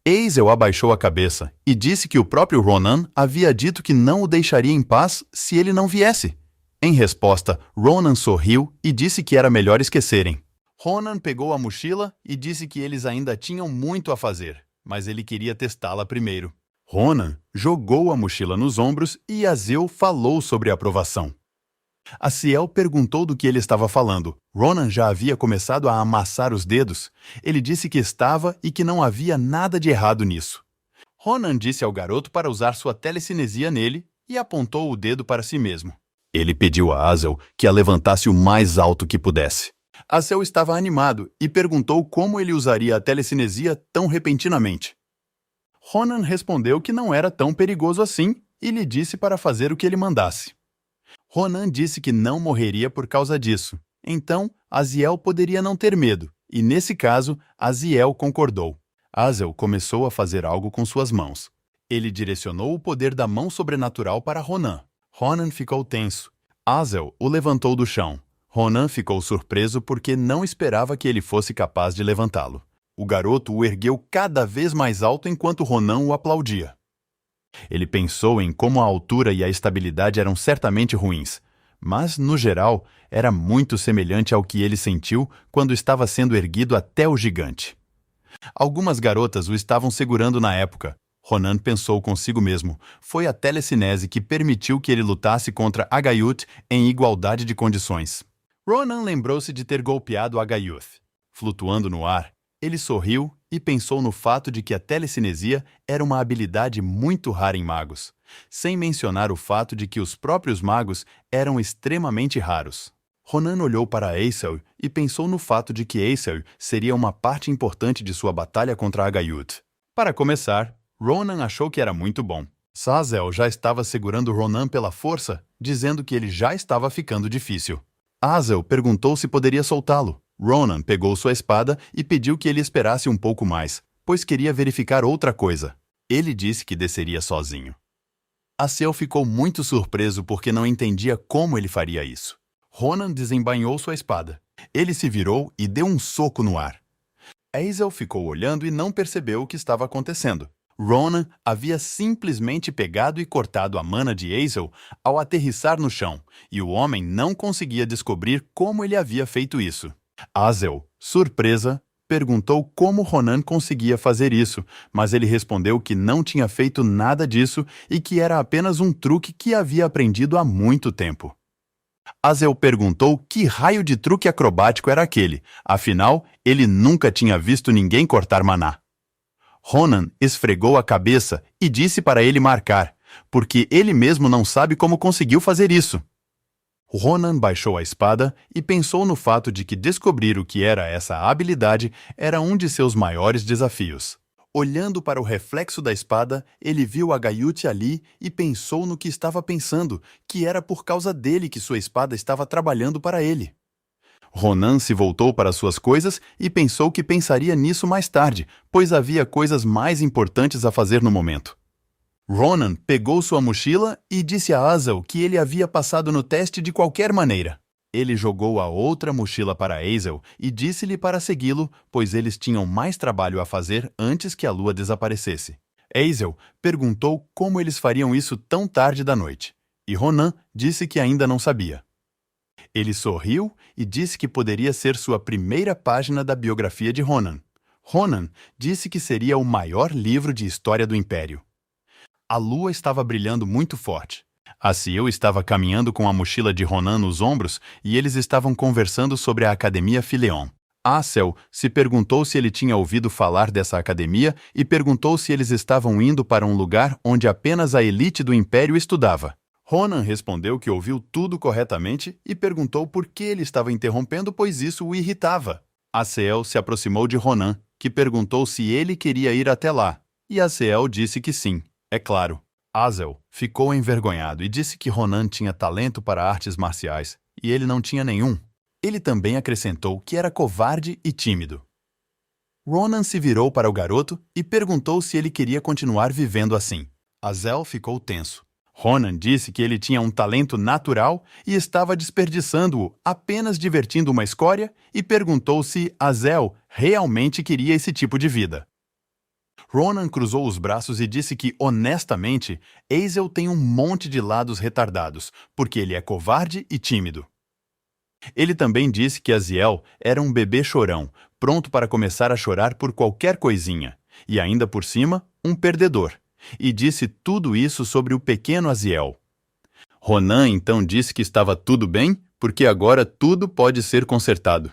Azel abaixou a cabeça e disse que o próprio Ronan havia dito que não o deixaria em paz se ele não viesse. Em resposta, Ronan sorriu e disse que era melhor esquecerem. Ronan pegou a mochila e disse que eles ainda tinham muito a fazer, mas ele queria testá-la primeiro. Ronan jogou a mochila nos ombros e Azel falou sobre a aprovação. Aziel perguntou do que ele estava falando. Ronan já havia começado a amassar os dedos. Ele disse que estava e que não havia nada de errado nisso. Ronan disse ao garoto para usar sua telecinesia nele e apontou o dedo para si mesmo. Ele pediu a Azel que a levantasse o mais alto que pudesse. Azel estava animado e perguntou como ele usaria a telecinesia tão repentinamente. Ronan respondeu que não era tão perigoso assim e lhe disse para fazer o que ele mandasse. Ronan disse que não morreria por causa disso. Então, Aziel poderia não ter medo, e nesse caso, Aziel concordou. Azel começou a fazer algo com suas mãos. Ele direcionou o poder da mão sobrenatural para Ronan. Ronan ficou tenso. Azel o levantou do chão. Ronan ficou surpreso porque não esperava que ele fosse capaz de levantá-lo. O garoto o ergueu cada vez mais alto enquanto Ronan o aplaudia. Ele pensou em como a altura e a estabilidade eram certamente ruins, mas, no geral, era muito semelhante ao que ele sentiu quando estava sendo erguido até o gigante. Algumas garotas o estavam segurando na época. Ronan pensou consigo mesmo. Foi a telecinese que permitiu que ele lutasse contra Agayuth em igualdade de condições. Ronan lembrou-se de ter golpeado Agayuth. Flutuando no ar, ele sorriu e pensou no fato de que a telecinesia era uma habilidade muito rara em magos, sem mencionar o fato de que os próprios magos eram extremamente raros. Ronan olhou para Azel e pensou no fato de que Azel seria uma parte importante de sua batalha contra Agayuth. Para começar, Ronan achou que era muito bom. Azel já estava segurando Ronan pela força, dizendo que ele já estava ficando difícil. Azel perguntou se poderia soltá-lo. Ronan pegou sua espada e pediu que ele esperasse um pouco mais, pois queria verificar outra coisa. Ele disse que desceria sozinho. Azel ficou muito surpreso porque não entendia como ele faria isso. Ronan desembainhou sua espada. Ele se virou e deu um soco no ar. Azel ficou olhando e não percebeu o que estava acontecendo. Ronan havia simplesmente pegado e cortado a mana de Azel ao aterrissar no chão, e o homem não conseguia descobrir como ele havia feito isso. Azel, surpresa, perguntou como Ronan conseguia fazer isso, mas ele respondeu que não tinha feito nada disso e que era apenas um truque que havia aprendido há muito tempo. Azel perguntou que raio de truque acrobático era aquele, afinal, ele nunca tinha visto ninguém cortar maná. Ronan esfregou a cabeça e disse para ele marcar, porque ele mesmo não sabe como conseguiu fazer isso. Ronan baixou a espada e pensou no fato de que descobrir o que era essa habilidade era um de seus maiores desafios. Olhando para o reflexo da espada, ele viu Agayuth ali e pensou no que estava pensando, que era por causa dele que sua espada estava trabalhando para ele. Ronan se voltou para suas coisas e pensou que pensaria nisso mais tarde, pois havia coisas mais importantes a fazer no momento. Ronan pegou sua mochila e disse a Azel que ele havia passado no teste de qualquer maneira. Ele jogou a outra mochila para Azel e disse-lhe para segui-lo, pois eles tinham mais trabalho a fazer antes que a lua desaparecesse. Azel perguntou como eles fariam isso tão tarde da noite, e Ronan disse que ainda não sabia. Ele sorriu e disse que poderia ser sua primeira página da biografia de Ronan. Ronan disse que seria o maior livro de história do Império. A lua estava brilhando muito forte. Aziel estava caminhando com a mochila de Ronan nos ombros e eles estavam conversando sobre a Academia Phileon. Asel se perguntou se ele tinha ouvido falar dessa academia e perguntou se eles estavam indo para um lugar onde apenas a elite do Império estudava. Ronan respondeu que ouviu tudo corretamente e perguntou por que ele estava interrompendo, pois isso o irritava. Asel se aproximou de Ronan, que perguntou se ele queria ir até lá, e Asel disse que sim, é claro. Asel ficou envergonhado e disse que Ronan tinha talento para artes marciais, e ele não tinha nenhum. Ele também acrescentou que era covarde e tímido. Ronan se virou para o garoto e perguntou se ele queria continuar vivendo assim. Asel ficou tenso. Ronan disse que ele tinha um talento natural e estava desperdiçando-o apenas divertindo uma escória e perguntou se Asel realmente queria esse tipo de vida. Ronan cruzou os braços e disse que, honestamente, Asel tem um monte de lados retardados, porque ele é covarde e tímido. Ele também disse que Aziel era um bebê chorão, pronto para começar a chorar por qualquer coisinha, e ainda por cima, um perdedor, e disse tudo isso sobre o pequeno Aziel. Ronan então disse que estava tudo bem, porque agora tudo pode ser consertado.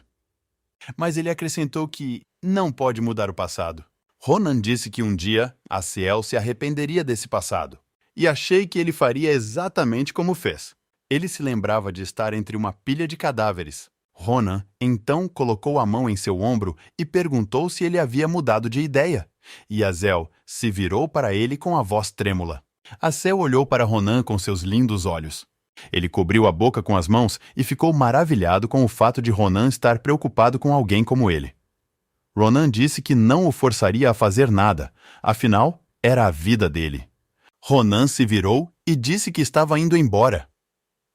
Mas ele acrescentou que não pode mudar o passado. Ronan disse que um dia Aziel se arrependeria desse passado, e achei que ele faria exatamente como fez. Ele se lembrava de estar entre uma pilha de cadáveres. Ronan então colocou a mão em seu ombro e perguntou se ele havia mudado de ideia. E Azel se virou para ele com a voz trêmula. Azel olhou para Ronan com seus lindos olhos. Ele cobriu a boca com as mãos e ficou maravilhado com o fato de Ronan estar preocupado com alguém como ele. Ronan disse que não o forçaria a fazer nada, afinal, era a vida dele. Ronan se virou e disse que estava indo embora.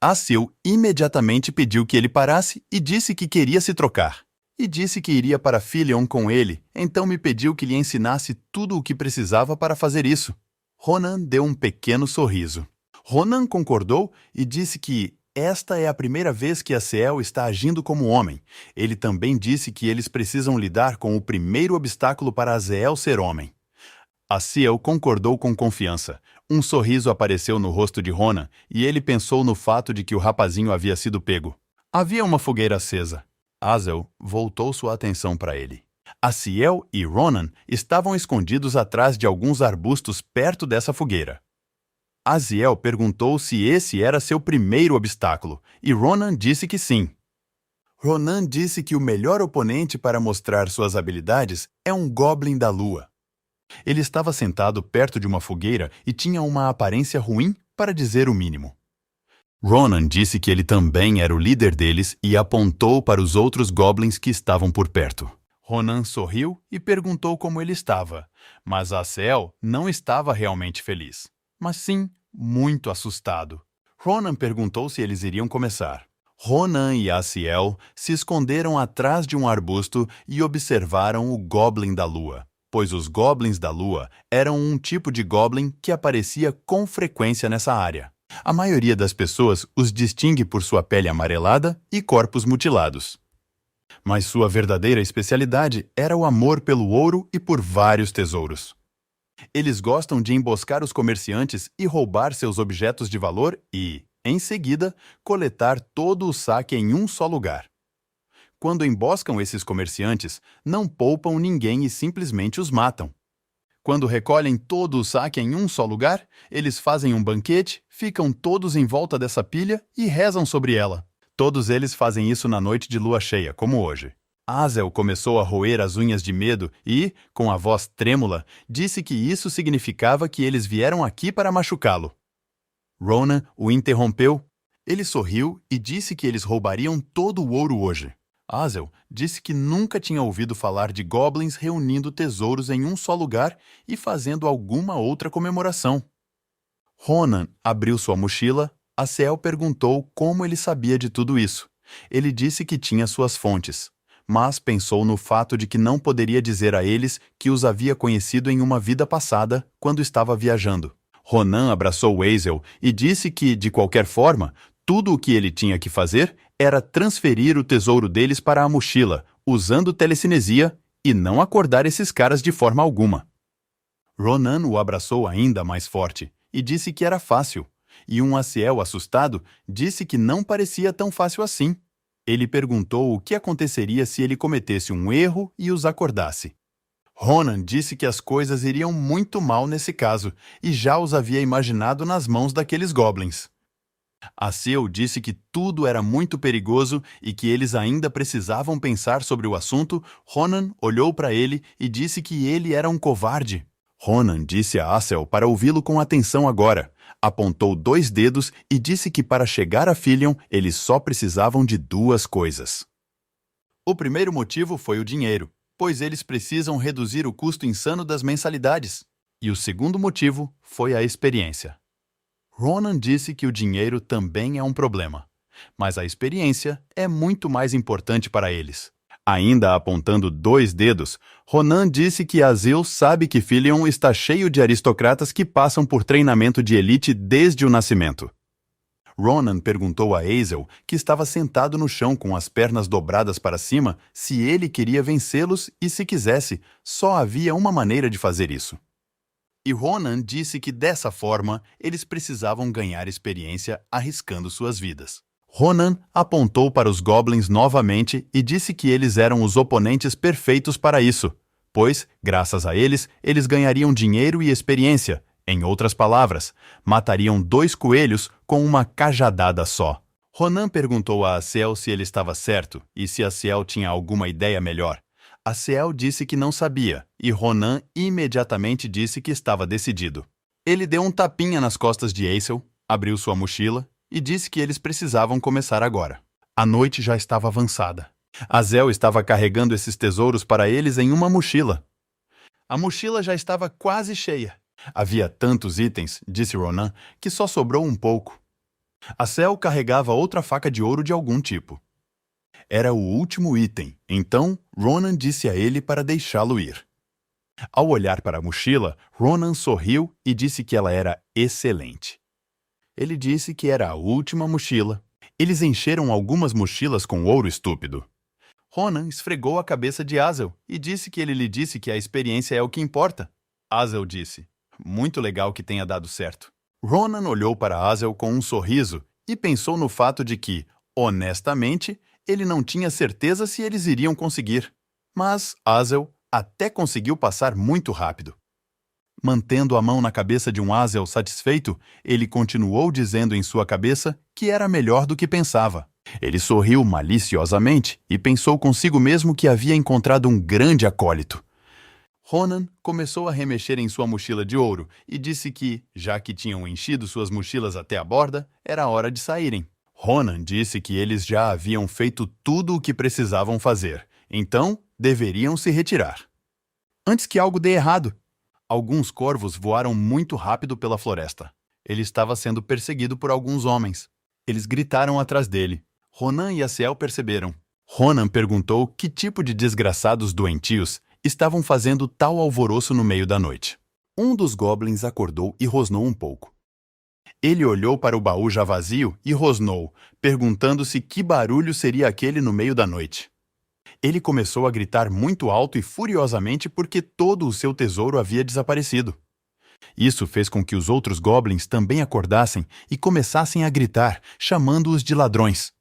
Asil imediatamente pediu que ele parasse e disse que queria se trocar. E disse que iria para Philion com ele, então me pediu que lhe ensinasse tudo o que precisava para fazer isso. Ronan deu um pequeno sorriso. Ronan concordou e disse que esta é a primeira vez que Aziel está agindo como homem. Ele também disse que eles precisam lidar com o primeiro obstáculo para Aziel ser homem. Aziel concordou com confiança. Um sorriso apareceu no rosto de Ronan e ele pensou no fato de que o rapazinho havia sido pego. Havia uma fogueira acesa. Azel voltou sua atenção para ele. Aziel e Ronan estavam escondidos atrás de alguns arbustos perto dessa fogueira. Aziel perguntou se esse era seu primeiro obstáculo e Ronan disse que sim. Ronan disse que o melhor oponente para mostrar suas habilidades é um Goblin da Lua. Ele estava sentado perto de uma fogueira e tinha uma aparência ruim, para dizer o mínimo. Ronan disse que ele também era o líder deles e apontou para os outros goblins que estavam por perto. Ronan sorriu e perguntou como ele estava, mas Aziel não estava realmente feliz, mas sim muito assustado. Ronan perguntou se eles iriam começar. Ronan e Aziel se esconderam atrás de um arbusto e observaram o Goblin da Lua, pois os Goblins da Lua eram um tipo de Goblin que aparecia com frequência nessa área. A maioria das pessoas os distingue por sua pele amarelada e corpos mutilados. Mas sua verdadeira especialidade era o amor pelo ouro e por vários tesouros. Eles gostam de emboscar os comerciantes e roubar seus objetos de valor e, em seguida, coletar todo o saque em um só lugar. Quando emboscam esses comerciantes, não poupam ninguém e simplesmente os matam. Quando recolhem todo o saque em um só lugar, eles fazem um banquete, ficam todos em volta dessa pilha e rezam sobre ela. Todos eles fazem isso na noite de lua cheia, como hoje. Azel começou a roer as unhas de medo e, com a voz trêmula, disse que isso significava que eles vieram aqui para machucá-lo. Ronan o interrompeu. Ele sorriu e disse que eles roubariam todo o ouro hoje. Azel disse que nunca tinha ouvido falar de goblins reunindo tesouros em um só lugar e fazendo alguma outra comemoração. Ronan abriu sua mochila. Aziel perguntou como ele sabia de tudo isso. Ele disse que tinha suas fontes, mas pensou no fato de que não poderia dizer a eles que os havia conhecido em uma vida passada quando estava viajando. Ronan abraçou Azel e disse que, de qualquer forma, tudo o que ele tinha que fazer era transferir o tesouro deles para a mochila, usando telecinesia, e não acordar esses caras de forma alguma. Ronan o abraçou ainda mais forte e disse que era fácil, e um Aziel assustado disse que não parecia tão fácil assim. Ele perguntou o que aconteceria se ele cometesse um erro e os acordasse. Ronan disse que as coisas iriam muito mal nesse caso e já os havia imaginado nas mãos daqueles goblins. Aseu disse que tudo era muito perigoso e que eles ainda precisavam pensar sobre o assunto. Ronan olhou para ele e disse que ele era um covarde. Ronan disse a Asel para ouvi-lo com atenção agora. Apontou 2 dedos e disse que para chegar a Filion eles só precisavam de 2 coisas. O primeiro motivo foi o dinheiro, pois eles precisam reduzir o custo insano das mensalidades. E o segundo motivo foi a experiência. Ronan disse que o dinheiro também é um problema, mas a experiência é muito mais importante para eles. Ainda apontando 2 dedos, Ronan disse que Asel sabe que Filion está cheio de aristocratas que passam por treinamento de elite desde o nascimento. Ronan perguntou a Asel, que estava sentado no chão com as pernas dobradas para cima, se ele queria vencê-los e, se quisesse, só havia uma maneira de fazer isso. E Ronan disse que dessa forma eles precisavam ganhar experiência arriscando suas vidas. Ronan apontou para os goblins novamente e disse que eles eram os oponentes perfeitos para isso, pois, graças a eles, eles ganhariam dinheiro e experiência. Em outras palavras, matariam 2 coelhos com uma cajadada só. Ronan perguntou a Asel se ele estava certo e se Asel tinha alguma ideia melhor. Asel disse que não sabia, e Ronan imediatamente disse que estava decidido. Ele deu um tapinha nas costas de Asel, abriu sua mochila e disse que eles precisavam começar agora. A noite já estava avançada. Asel estava carregando esses tesouros para eles em uma mochila. A mochila já estava quase cheia. Havia tantos itens, disse Ronan, que só sobrou um pouco. Asel carregava outra faca de ouro de algum tipo. Era o último item, então Ronan disse a ele para deixá-lo ir. Ao olhar para a mochila, Ronan sorriu e disse que ela era excelente. Ele disse que era a última mochila. Eles encheram algumas mochilas com ouro estúpido. Ronan esfregou a cabeça de Asel e disse que ele lhe disse que a experiência é o que importa. Asel disse, muito legal que tenha dado certo. Ronan olhou para Asel com um sorriso e pensou no fato de que, honestamente, ele não tinha certeza se eles iriam conseguir. Mas Asel até conseguiu passar muito rápido. Mantendo a mão na cabeça de um Asel satisfeito, ele continuou dizendo em sua cabeça que era melhor do que pensava. Ele sorriu maliciosamente e pensou consigo mesmo que havia encontrado um grande acólito. Ronan começou a remexer em sua mochila de ouro e disse que, já que tinham enchido suas mochilas até a borda, era hora de saírem. Ronan disse que eles já haviam feito tudo o que precisavam fazer, então deveriam se retirar. Antes que algo dê errado, alguns corvos voaram muito rápido pela floresta. Ele estava sendo perseguido por alguns homens. Eles gritaram atrás dele. Ronan e Asel perceberam. Ronan perguntou que tipo de desgraçados doentios estavam fazendo tal alvoroço no meio da noite. Um dos goblins acordou e rosnou um pouco. Ele olhou para o baú já vazio e rosnou, perguntando-se que barulho seria aquele no meio da noite. Ele começou a gritar muito alto e furiosamente porque todo o seu tesouro havia desaparecido. Isso fez com que os outros goblins também acordassem e começassem a gritar, chamando-os de ladrões.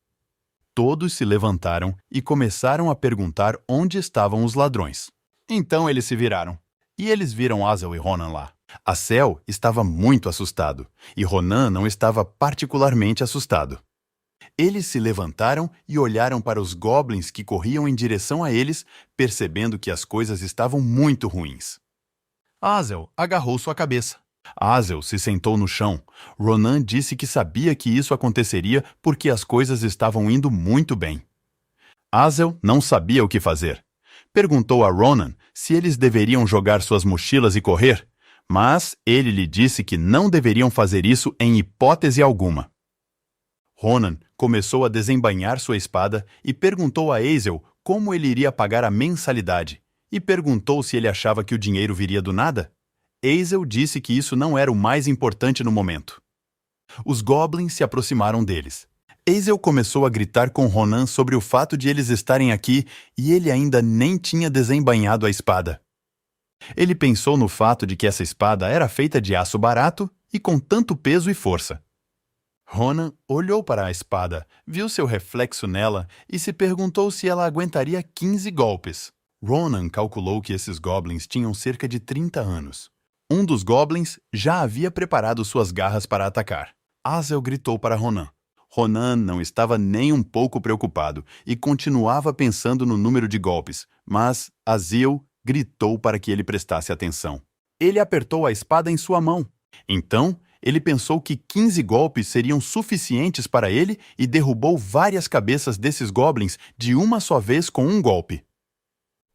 Todos se levantaram e começaram a perguntar onde estavam os ladrões. Então eles se viraram, e eles viram Asel e Ronan lá. Asel estava muito assustado, e Ronan não estava particularmente assustado. Eles se levantaram e olharam para os goblins que corriam em direção a eles, percebendo que as coisas estavam muito ruins. Asel agarrou sua cabeça. Asel se sentou no chão. Ronan disse que sabia que isso aconteceria porque as coisas estavam indo muito bem. Asel não sabia o que fazer. Perguntou a Ronan se eles deveriam jogar suas mochilas e correr, mas ele lhe disse que não deveriam fazer isso em hipótese alguma. Ronan começou a desembainhar sua espada e perguntou a Asel como ele iria pagar a mensalidade, e perguntou se ele achava que o dinheiro viria do nada. Asel disse que isso não era o mais importante no momento. Os goblins se aproximaram deles. Asel começou a gritar com Ronan sobre o fato de eles estarem aqui e ele ainda nem tinha desembainhado a espada. Ele pensou no fato de que essa espada era feita de aço barato e com tanto peso e força. Ronan olhou para a espada, viu seu reflexo nela e se perguntou se ela aguentaria 15 golpes. Ronan calculou que esses goblins tinham cerca de 30 anos. Um dos goblins já havia preparado suas garras para atacar. Azel gritou para Ronan. Ronan não estava nem um pouco preocupado e continuava pensando no número de golpes, mas Azel gritou para que ele prestasse atenção. Ele apertou a espada em sua mão. Então, ele pensou que 15 golpes seriam suficientes para ele e derrubou várias cabeças desses goblins de uma só vez com um golpe.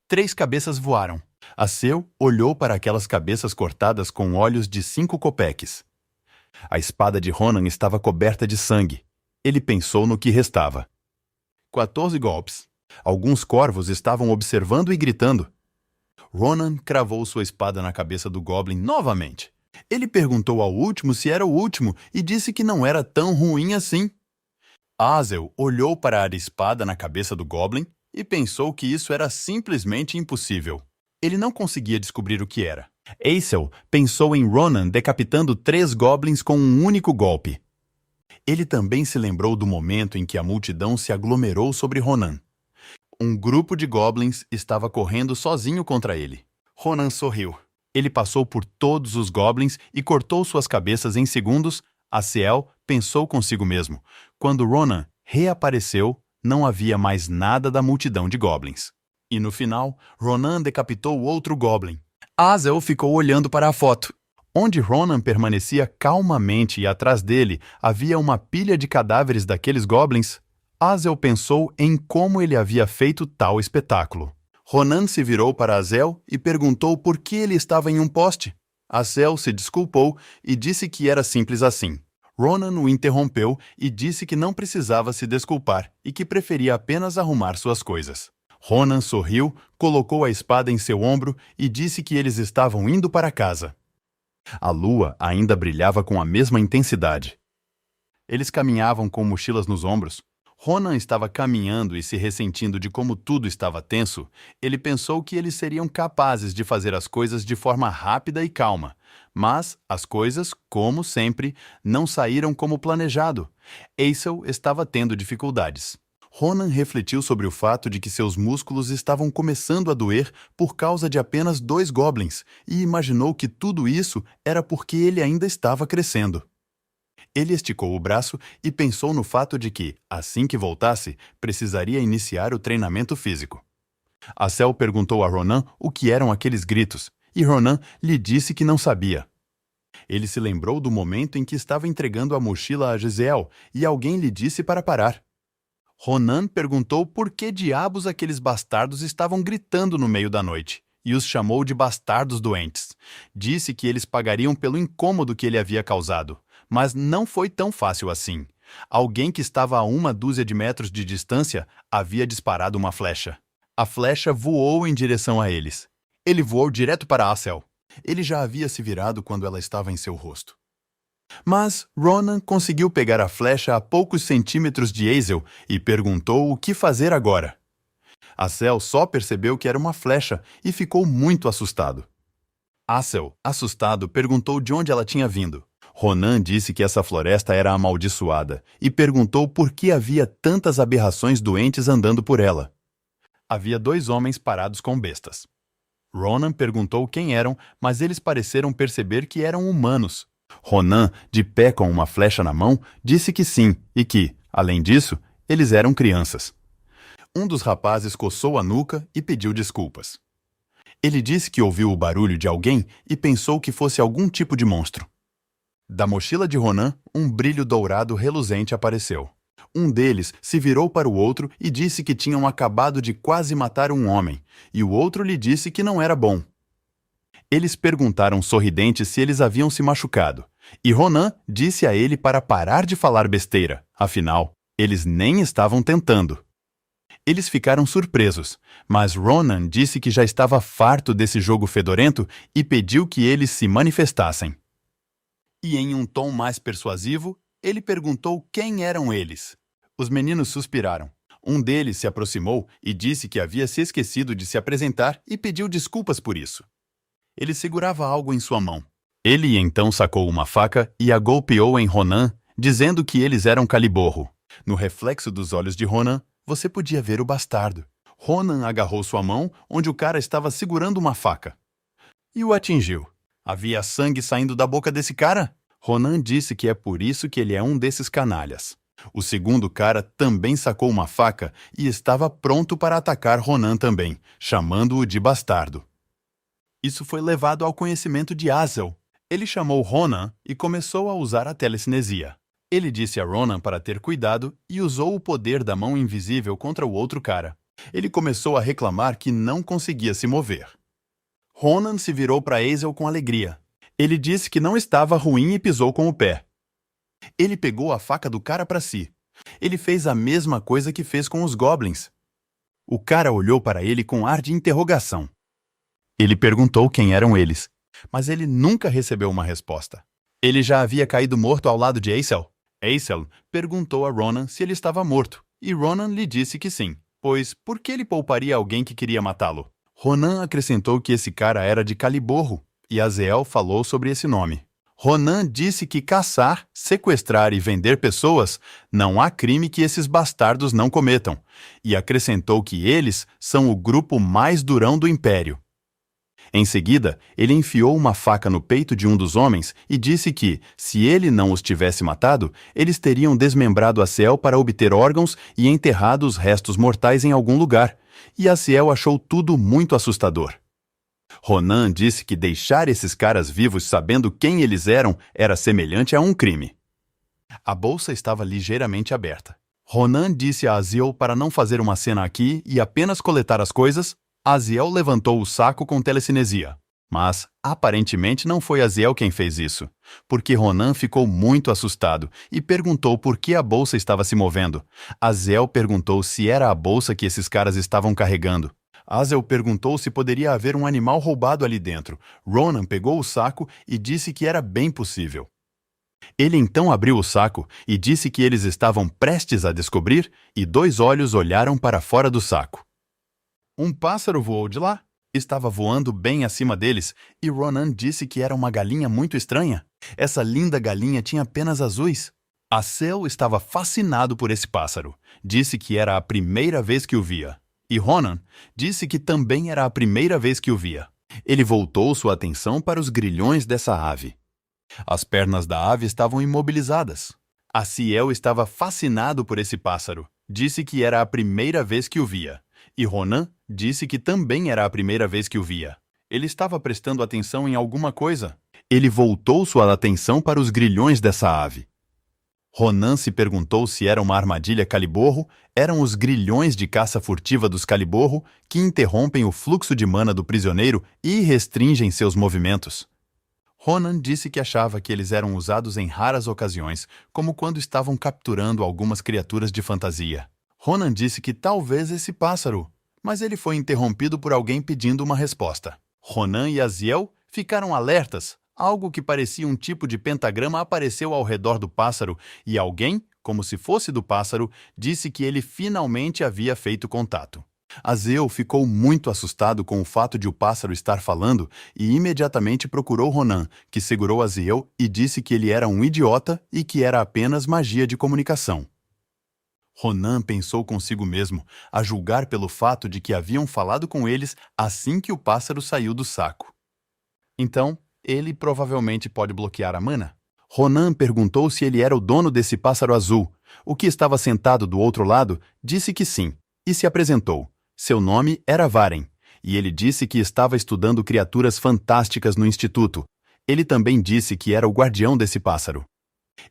3 cabeças voaram. Azel olhou para aquelas cabeças cortadas com olhos de 5 copeques. A espada de Ronan estava coberta de sangue. Ele pensou no que restava. 14 golpes. Alguns corvos estavam observando e gritando. Ronan cravou sua espada na cabeça do goblin novamente. Ele perguntou ao último se era o último e disse que não era tão ruim assim. Azel olhou para a espada na cabeça do goblin e pensou que isso era simplesmente impossível. Ele não conseguia descobrir o que era. Azel pensou em Ronan decapitando 3 goblins com um único golpe. Ele também se lembrou do momento em que a multidão se aglomerou sobre Ronan. Um grupo de goblins estava correndo sozinho contra ele. Ronan sorriu. Ele passou por todos os goblins e cortou suas cabeças em segundos. Azel pensou consigo mesmo. Quando Ronan reapareceu, não havia mais nada da multidão de goblins. E no final, Ronan decapitou outro goblin. Azel ficou olhando para a foto. Onde Ronan permanecia calmamente e atrás dele havia uma pilha de cadáveres daqueles goblins, Azel pensou em como ele havia feito tal espetáculo. Ronan se virou para Azel e perguntou por que ele estava em um poste. Azel se desculpou e disse que era simples assim. Ronan o interrompeu e disse que não precisava se desculpar e que preferia apenas arrumar suas coisas. Ronan sorriu, colocou a espada em seu ombro e disse que eles estavam indo para casa. A lua ainda brilhava com a mesma intensidade. Eles caminhavam com mochilas nos ombros. Ronan estava caminhando e se ressentindo de como tudo estava tenso. Ele pensou que eles seriam capazes de fazer as coisas de forma rápida e calma. Mas as coisas, como sempre, não saíram como planejado. Azel estava tendo dificuldades. Ronan refletiu sobre o fato de que seus músculos estavam começando a doer por causa de apenas 2 goblins e imaginou que tudo isso era porque ele ainda estava crescendo. Ele esticou o braço e pensou no fato de que, assim que voltasse, precisaria iniciar o treinamento físico. Azel perguntou a Ronan o que eram aqueles gritos, e Ronan lhe disse que não sabia. Ele se lembrou do momento em que estava entregando a mochila a Giselle e alguém lhe disse para parar. Ronan perguntou por que diabos aqueles bastardos estavam gritando no meio da noite, e os chamou de bastardos doentes. Disse que eles pagariam pelo incômodo que ele havia causado, mas não foi tão fácil assim. Alguém que estava a 1 dúzia de metros de distância havia disparado uma flecha. A flecha voou em direção a eles. Ele voou direto para Azel. Ele já havia se virado quando ela estava em seu rosto. Mas Ronan conseguiu pegar a flecha a poucos centímetros de Azel e perguntou o que fazer agora. Azel só percebeu que era uma flecha e ficou muito assustado. Azel, assustado, perguntou de onde ela tinha vindo. Ronan disse que essa floresta era amaldiçoada e perguntou por que havia tantas aberrações doentes andando por ela. Havia 2 homens parados com bestas. Ronan perguntou quem eram, mas eles pareceram perceber que eram humanos. Ronan, de pé com uma flecha na mão, disse que sim e que, além disso, eles eram crianças. Um dos rapazes coçou a nuca e pediu desculpas. Ele disse que ouviu o barulho de alguém e pensou que fosse algum tipo de monstro. Da mochila de Ronan, um brilho dourado reluzente apareceu. Um deles se virou para o outro e disse que tinham acabado de quase matar um homem, e o outro lhe disse que não era bom. Eles perguntaram sorridentes se eles haviam se machucado, e Ronan disse a ele para parar de falar besteira, afinal, eles nem estavam tentando. Eles ficaram surpresos, mas Ronan disse que já estava farto desse jogo fedorento e pediu que eles se manifestassem. E em um tom mais persuasivo, ele perguntou quem eram eles. Os meninos suspiraram. Um deles se aproximou e disse que havia se esquecido de se apresentar e pediu desculpas por isso. Ele segurava algo em sua mão. Ele então sacou uma faca e a golpeou em Ronan, dizendo que eles eram Caliborro. No reflexo dos olhos de Ronan, você podia ver o bastardo. Ronan agarrou sua mão, onde o cara estava segurando uma faca, e o atingiu. Havia sangue saindo da boca desse cara? Ronan disse que é por isso que ele é um desses canalhas. O segundo cara também sacou uma faca e estava pronto para atacar Ronan também, chamando-o de bastardo. Isso foi levado ao conhecimento de Azel. Ele chamou Ronan e começou a usar a telecinesia. Ele disse a Ronan para ter cuidado e usou o poder da mão invisível contra o outro cara. Ele começou a reclamar que não conseguia se mover. Ronan se virou para Azel com alegria. Ele disse que não estava ruim e pisou com o pé. Ele pegou a faca do cara para si. Ele fez a mesma coisa que fez com os goblins. O cara olhou para ele com ar de interrogação. Ele perguntou quem eram eles, mas ele nunca recebeu uma resposta. Ele já havia caído morto ao lado de Azel. Azel perguntou a Ronan se ele estava morto, e Ronan lhe disse que sim, pois por que ele pouparia alguém que queria matá-lo? Ronan acrescentou que esse cara era de Caliborro, e Azel falou sobre esse nome. Ronan disse que caçar, sequestrar e vender pessoas não há crime que esses bastardos não cometam, e acrescentou que eles são o grupo mais durão do Império. Em seguida, ele enfiou uma faca no peito de um dos homens e disse que, se ele não os tivesse matado, eles teriam desmembrado Azel para obter órgãos e enterrado os restos mortais em algum lugar, e Azel achou tudo muito assustador. Ronan disse que deixar esses caras vivos sabendo quem eles eram era semelhante a um crime. A bolsa estava ligeiramente aberta. Ronan disse a Azel para não fazer uma cena aqui e apenas coletar as coisas. Azel levantou o saco com telecinesia. Mas, aparentemente, não foi Azel quem fez isso, porque Ronan ficou muito assustado e perguntou por que a bolsa estava se movendo. Azel perguntou se era a bolsa que esses caras estavam carregando. Azel perguntou se poderia haver um animal roubado ali dentro. Ronan pegou o saco e disse que era bem possível. Ele então abriu o saco e disse que eles estavam prestes a descobrir, e 2 olhos olharam para fora do saco. Um pássaro voou de lá. Estava voando bem acima deles, e Ronan disse que era uma galinha muito estranha. Essa linda galinha tinha penas azuis. Azel estava fascinado por esse pássaro. Disse que era a primeira vez que o via. E Ronan disse que também era a primeira vez que o via. Ele voltou sua atenção para os grilhões dessa ave. As pernas da ave estavam imobilizadas. Aziel estava fascinado por esse pássaro. Disse que era a primeira vez que o via. E Ronan disse que também era a primeira vez que o via. Ele estava prestando atenção em alguma coisa. Ele voltou sua atenção para os grilhões dessa ave. Ronan se perguntou se era uma armadilha Caliborro, eram os grilhões de caça furtiva dos Caliborro que interrompem o fluxo de mana do prisioneiro e restringem seus movimentos. Ronan disse que achava que eles eram usados em raras ocasiões, como quando estavam capturando algumas criaturas de fantasia. Ronan disse que talvez esse pássaro, mas ele foi interrompido por alguém pedindo uma resposta. Ronan e Aziel ficaram alertas. Algo que parecia um tipo de pentagrama apareceu ao redor do pássaro e alguém, como se fosse do pássaro, disse que ele finalmente havia feito contato. Aziel ficou muito assustado com o fato de o pássaro estar falando e imediatamente procurou Ronan, que segurou Aziel e disse que ele era um idiota e que era apenas magia de comunicação. Ronan pensou consigo mesmo, a julgar pelo fato de que haviam falado com eles assim que o pássaro saiu do saco. Então, ele provavelmente pode bloquear a mana? Ronan perguntou se ele era o dono desse pássaro azul. O que estava sentado do outro lado disse que sim, e se apresentou. Seu nome era Varen, e ele disse que estava estudando criaturas fantásticas no instituto. Ele também disse que era o guardião desse pássaro.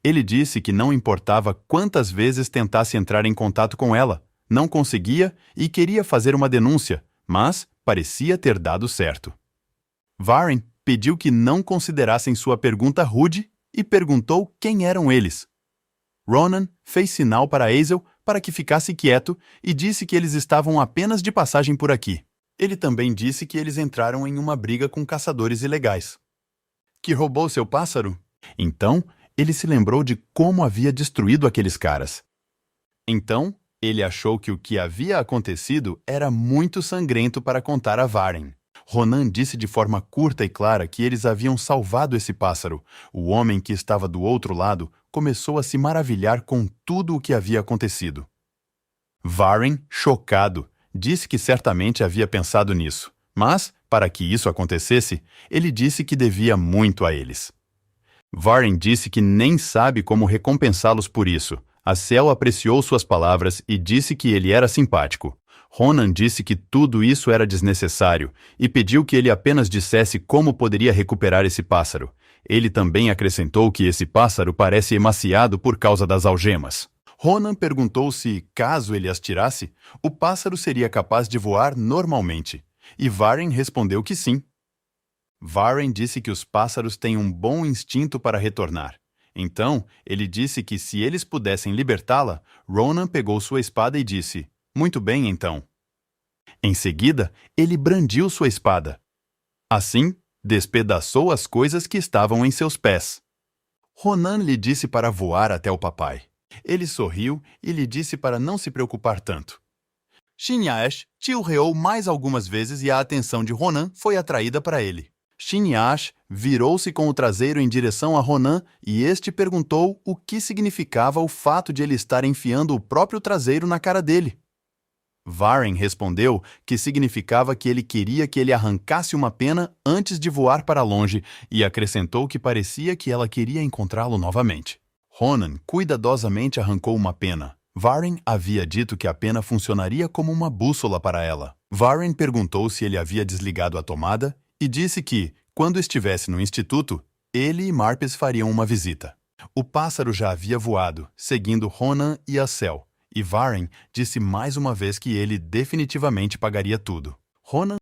Ele disse que não importava quantas vezes tentasse entrar em contato com ela, não conseguia e queria fazer uma denúncia, mas parecia ter dado certo. Varen pediu que não considerassem sua pergunta rude e perguntou quem eram eles. Ronan fez sinal para Azel para que ficasse quieto e disse que eles estavam apenas de passagem por aqui. Ele também disse que eles entraram em uma briga com caçadores ilegais. Que roubou seu pássaro? Então, ele se lembrou de como havia destruído aqueles caras. Então, ele achou que o que havia acontecido era muito sangrento para contar a Varen. Ronan disse de forma curta e clara que eles haviam salvado esse pássaro. O homem que estava do outro lado começou a se maravilhar com tudo o que havia acontecido. Varren, chocado, disse que certamente havia pensado nisso, mas, para que isso acontecesse, ele disse que devia muito a eles. Varren disse que nem sabe como recompensá-los por isso. A Cel apreciou suas palavras e disse que ele era simpático. Ronan disse que tudo isso era desnecessário e pediu que ele apenas dissesse como poderia recuperar esse pássaro. Ele também acrescentou que esse pássaro parece emaciado por causa das algemas. Ronan perguntou se, caso ele as tirasse, o pássaro seria capaz de voar normalmente, e Varren respondeu que sim. Varren disse que os pássaros têm um bom instinto para retornar. Então, ele disse que se eles pudessem libertá-la, Ronan pegou sua espada e disse, muito bem, então. Em seguida, ele brandiu sua espada. Assim, despedaçou as coisas que estavam em seus pés. Ronan lhe disse para voar até o papai. Ele sorriu e lhe disse para não se preocupar tanto. Shinyash chilreou mais algumas vezes e a atenção de Ronan foi atraída para ele. Shinyash virou-se com o traseiro em direção a Ronan e este perguntou o que significava o fato de ele estar enfiando o próprio traseiro na cara dele. Varren respondeu que significava que ele queria que ele arrancasse uma pena antes de voar para longe e acrescentou que parecia que ela queria encontrá-lo novamente. Ronan cuidadosamente arrancou uma pena. Varren havia dito que a pena funcionaria como uma bússola para ela. Varren perguntou se ele havia desligado a tomada e disse que, quando estivesse no instituto, ele e Marpes fariam uma visita. O pássaro já havia voado, seguindo Ronan e a Cel, e Varren disse mais uma vez que ele definitivamente pagaria tudo. Ronan